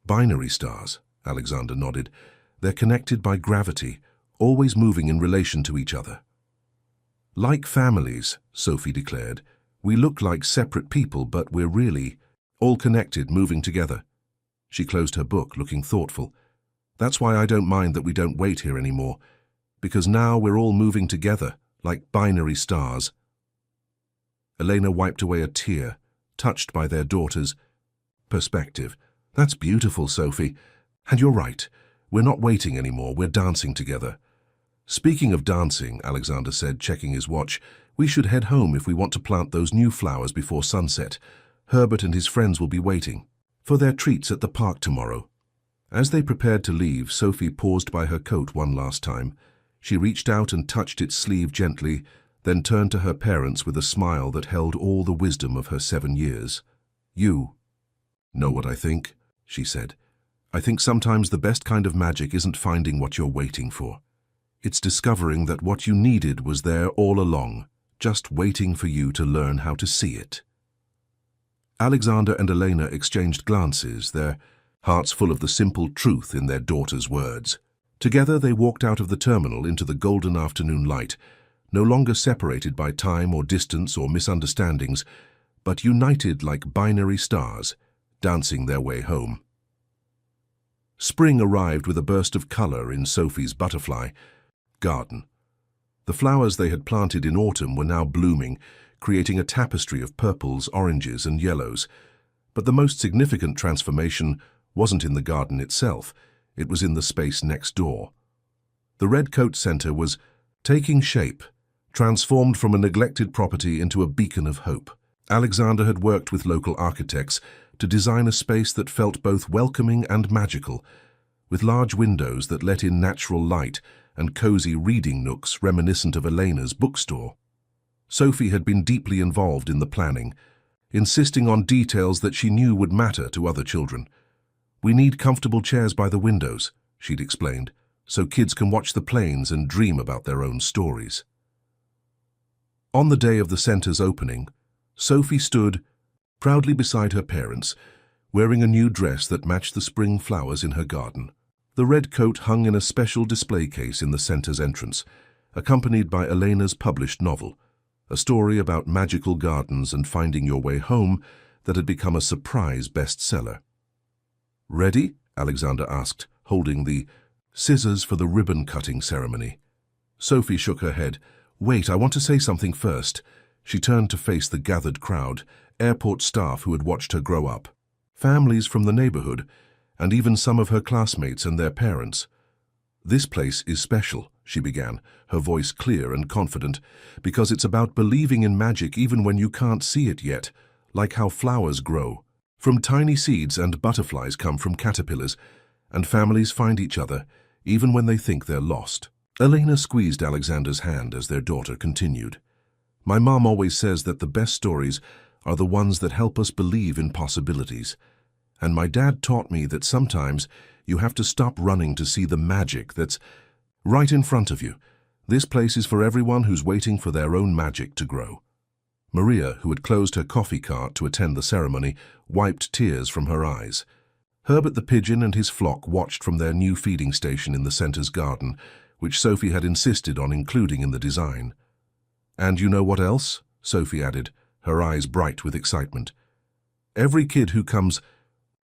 Binary stars," Alexander nodded. "They're connected by gravity, always moving in relation to each other." "Like families," Sophie declared. "We look like separate people, but we're really all connected, moving together." She closed her book, looking thoughtful. "That's why I don't mind that we don't wait here anymore, because now we're all moving together, like binary stars." Elena wiped away a tear, touched by their daughter's perspective. "That's beautiful, Sophie. And you're right. We're not waiting anymore, we're dancing together." "Speaking of dancing," Alexander said, checking his watch, "we should head home if we want to plant those new flowers before sunset. Herbert and his friends will be waiting for their treats at the park tomorrow." As they prepared to leave, Sophie paused by her coat one last time. She reached out and touched its sleeve gently, then turned to her parents with a smile that held all the wisdom of her 7 years. "You know what I think?" she said. I think sometimes the best kind of magic isn't finding what you're waiting for. It's discovering that what you needed was there all along, just waiting for you to learn how to see it. Alexander and Elena exchanged glances, their hearts full of the simple truth in their daughter's words. Together they walked out of the terminal into the golden afternoon light, no longer separated by time or distance or misunderstandings, but united like binary stars, dancing their way home. Spring arrived with a burst of color in Sophie's butterfly garden. The flowers they had planted in autumn were now blooming, creating a tapestry of purples, oranges, and yellows. But the most significant transformation wasn't in the garden itself, it was in the space next door. The Red Coat Center was taking shape, transformed from a neglected property into a beacon of hope. Alexander had worked with local architects to design a space that felt both welcoming and magical, with large windows that let in natural light and cozy reading nooks reminiscent of Elena's bookstore. Sophie had been deeply involved in the planning, insisting on details that she knew would matter to other children. We need comfortable chairs by the windows, she'd explained, so kids can watch the planes and dream about their own stories. On the day of the center's opening, Sophie stood proudly beside her parents, wearing a new dress that matched the spring flowers in her garden. The red coat hung in a special display case in the center's entrance, accompanied by Elena's published novel, a story about magical gardens and finding your way home that had become a surprise bestseller. "Ready?" Alexander asked, holding the scissors for the ribbon-cutting ceremony. Sophie shook her head. "Wait, I want to say something first." She turned to face the gathered crowd, airport staff who had watched her grow up, families from the neighborhood, and even some of her classmates and their parents. "This place is special," she began, her voice clear and confident, "because it's about believing in magic even when you can't see it yet, like how flowers grow. From tiny seeds and butterflies come from caterpillars, and families find each other, even when they think they're lost." Elena squeezed Alexander's hand as their daughter continued. "My mom always says that the best stories are the ones that help us believe in possibilities. And my dad taught me that sometimes you have to stop running to see the magic that's right in front of you. This place is for everyone who's waiting for their own magic to grow." Maria, who had closed her coffee cart to attend the ceremony, wiped tears from her eyes. Herbert the pigeon and his flock watched from their new feeding station in the center's garden, which Sophie had insisted on including in the design. "And you know what else?" Sophie added, her eyes bright with excitement. "Every kid who comes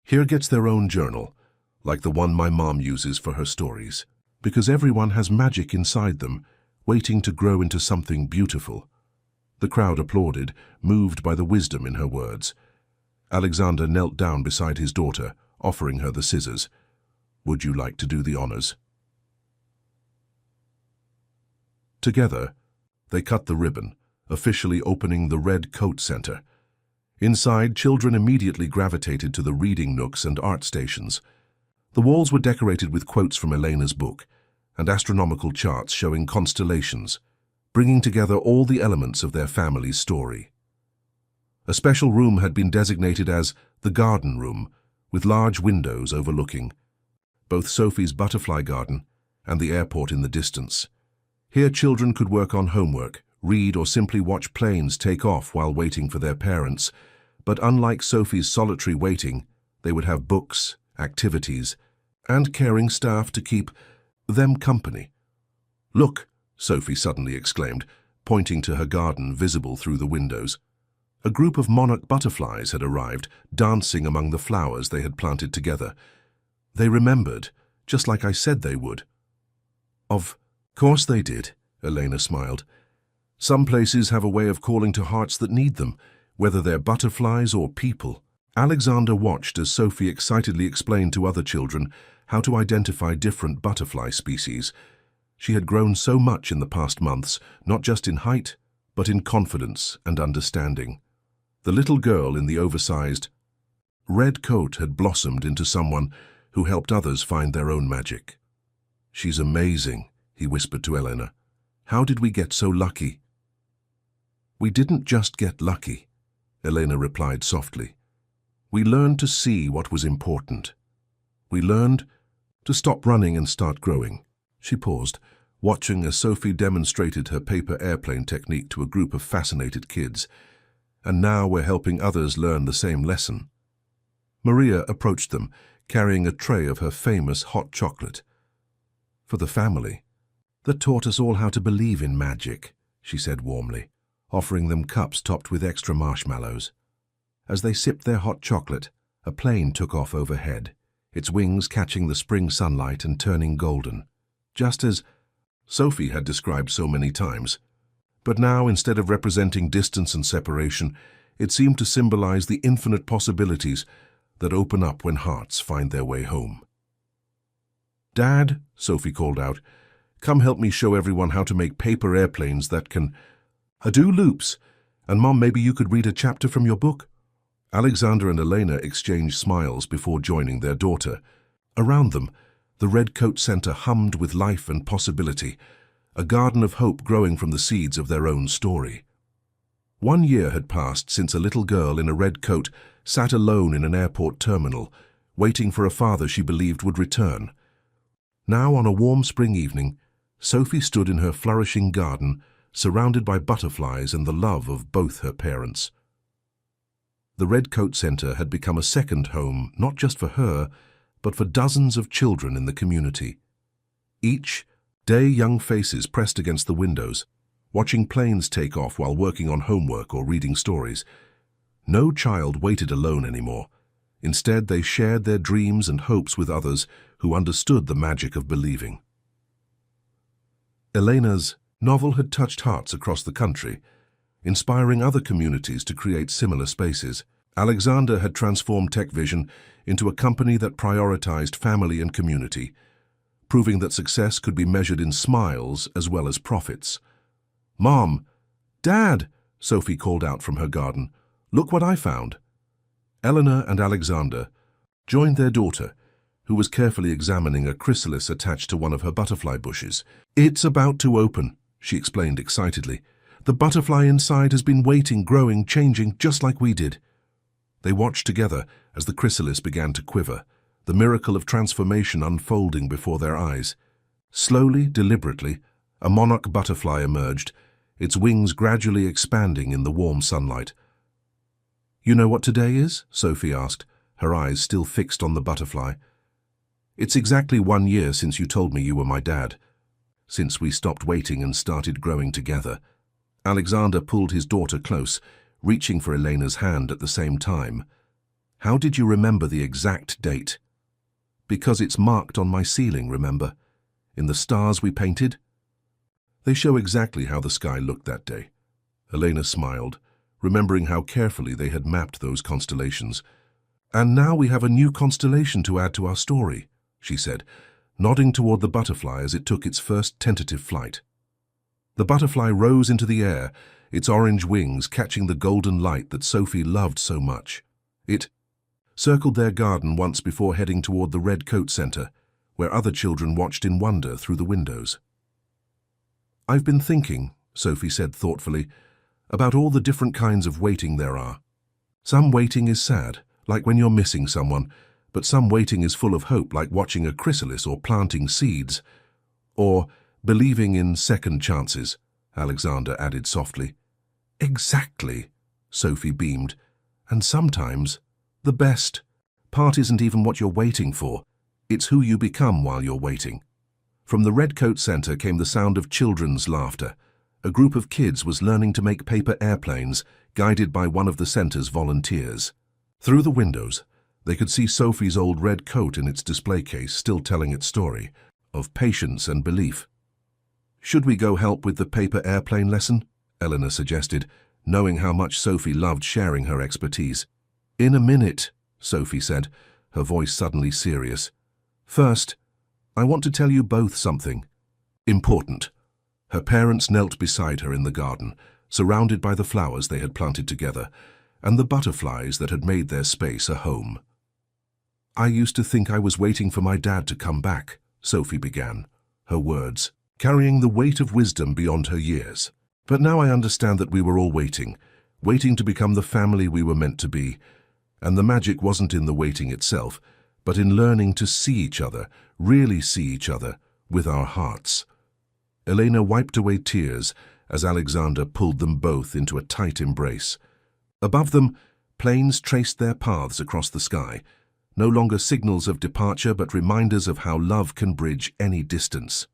here gets their own journal, like the one my mom uses for her stories, because everyone has magic inside them, waiting to grow into something beautiful." The crowd applauded, moved by the wisdom in her words. Alexander knelt down beside his daughter, offering her the scissors. "Would you like to do the honors?" Together, they cut the ribbon, officially opening the Red Coat Center. Inside, children immediately gravitated to the reading nooks and art stations. The walls were decorated with quotes from Elena's book and astronomical charts showing constellations, bringing together all the elements of their family's story. A special room had been designated as the garden room, with large windows overlooking both Sophie's butterfly garden and the airport in the distance. Here children could work on homework, read, or simply watch planes take off while waiting for their parents. But unlike Sophie's solitary waiting, they would have books, activities, and caring staff to keep them company. "Look!" Sophie suddenly exclaimed, pointing to her garden visible through the windows. A group of monarch butterflies had arrived, dancing among the flowers they had planted together. They remembered, just like I said they would. "Of course they did," Elena smiled. "Some places have a way of calling to hearts that need them, whether they're butterflies or people." Alexander watched as Sophie excitedly explained to other children how to identify different butterfly species. She had grown so much in the past months, not just in height, but in confidence and understanding. The little girl in the oversized red coat had blossomed into someone who helped others find their own magic. "She's amazing," he whispered to Elena. "How did we get so lucky?" "We didn't just get lucky," Elena replied softly. We learned to see what was important. We learned to stop running and start growing. She paused, watching as Sophie demonstrated her paper airplane technique to a group of fascinated kids. And now we're helping others learn the same lesson. Maria approached them, carrying a tray of her famous hot chocolate. For the family that taught us all how to believe in magic, she said warmly, offering them cups topped with extra marshmallows. As they sipped their hot chocolate, a plane took off overhead, its wings catching the spring sunlight and turning golden, just as Sophie had described so many times. But now, instead of representing distance and separation, it seemed to symbolize the infinite possibilities that open up when hearts find their way home. "Dad," Sophie called out, "come help me show everyone how to make paper airplanes that can do loops. And Mom, maybe you could read a chapter from your book?" Alexander and Elena exchanged smiles before joining their daughter. Around them, the Red Coat Center hummed with life and possibility, a garden of hope growing from the seeds of their own story. 1 year had passed since a little girl in a red coat sat alone in an airport terminal, waiting for a father she believed would return. Now, on a warm spring evening, Sophie stood in her flourishing garden, surrounded by butterflies and the love of both her parents. The Red Coat Center had become a second home, not just for her, but for dozens of children in the community. Each day, young faces pressed against the windows, watching planes take off while working on homework or reading stories. No child waited alone anymore. Instead, they shared their dreams and hopes with others who understood the magic of believing. Elena's novel had touched hearts across the country, inspiring other communities to create similar spaces. Alexander had transformed TechVision into a company that prioritized family and community, proving that success could be measured in smiles as well as profits. "Mom! Dad!" Sophie called out from her garden. "Look what I found." Eleanor and Alexander joined their daughter, who was carefully examining a chrysalis attached to one of her butterfly bushes. "It's about to open," she explained excitedly. "The butterfly inside has been waiting, growing, changing, just like we did." They watched together as the chrysalis began to quiver, the miracle of transformation unfolding before their eyes. Slowly, deliberately, a monarch butterfly emerged, its wings gradually expanding in the warm sunlight. "You know what today is?" Sophie asked, her eyes still fixed on the butterfly. "It's exactly 1 year since you told me you were my dad, since we stopped waiting and started growing together." Alexander pulled his daughter close, reaching for Elena's hand at the same time. "How did you remember the exact date?" "Because it's marked on my ceiling, remember? In the stars we painted?" "They show exactly how the sky looked that day." Elena smiled, remembering how carefully they had mapped those constellations. "And now we have a new constellation to add to our story," she said, nodding toward the butterfly as it took its first tentative flight. The butterfly rose into the air, its orange wings catching the golden light that Sophie loved so much. It circled their garden once before heading toward the Red Coat Center, where other children watched in wonder through the windows. "I've been thinking," Sophie said thoughtfully, "about all the different kinds of waiting there are. Some waiting is sad, like when you're missing someone, but some waiting is full of hope, like watching a chrysalis or planting seeds. Or believing in second chances," Alexander added softly. "Exactly," Sophie beamed. "And sometimes the best part isn't even what you're waiting for. It's who you become while you're waiting." From the Red Coat Center came the sound of children's laughter. A group of kids was learning to make paper airplanes, guided by one of the center's volunteers. Through the windows, they could see Sophie's old red coat in its display case, still telling its story of patience and belief. "Should we go help with the paper airplane lesson?" Eleanor suggested, knowing how much Sophie loved sharing her expertise. "In a minute," Sophie said, her voice suddenly serious. "First, I want to tell you both something important." Her parents knelt beside her in the garden, surrounded by the flowers they had planted together, and the butterflies that had made their space a home. "I used to think I was waiting for my dad to come back," Sophie began, her words carrying the weight of wisdom beyond her years. "But now I understand that we were all waiting to become the family we were meant to be. And the magic wasn't in the waiting itself, but in learning to see each other, really see each other, with our hearts. Elena wiped away tears as Alexander pulled them both into a tight embrace. Above them, planes traced their paths across the sky, no longer signals of departure but reminders of how love can bridge any distance.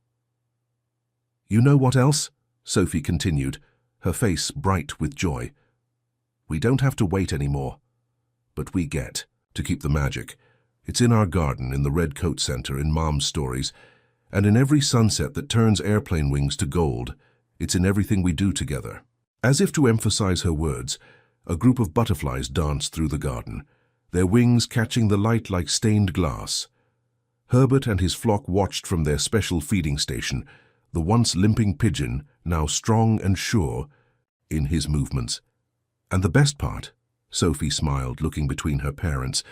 "You know what else?" Sophie continued, her face bright with joy. "We don't have to wait anymore. But we get to keep the magic. It's in our garden, in the Red Coat Center, in Mom's stories, and in every sunset that turns airplane wings to gold. It's in everything we do together." As if to emphasize her words, a group of butterflies danced through the garden, their wings catching the light like stained glass. Herbert and his flock watched from their special feeding station, the once limping pigeon, now strong and sure in his movements. "And the best part," Sophie smiled, looking between her parents,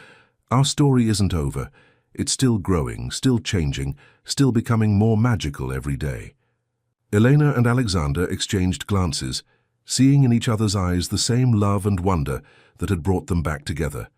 "our story isn't over. It's still growing, still changing, still becoming more magical every day." Elena and Alexander exchanged glances, seeing in each other's eyes the same love and wonder that had brought them back together.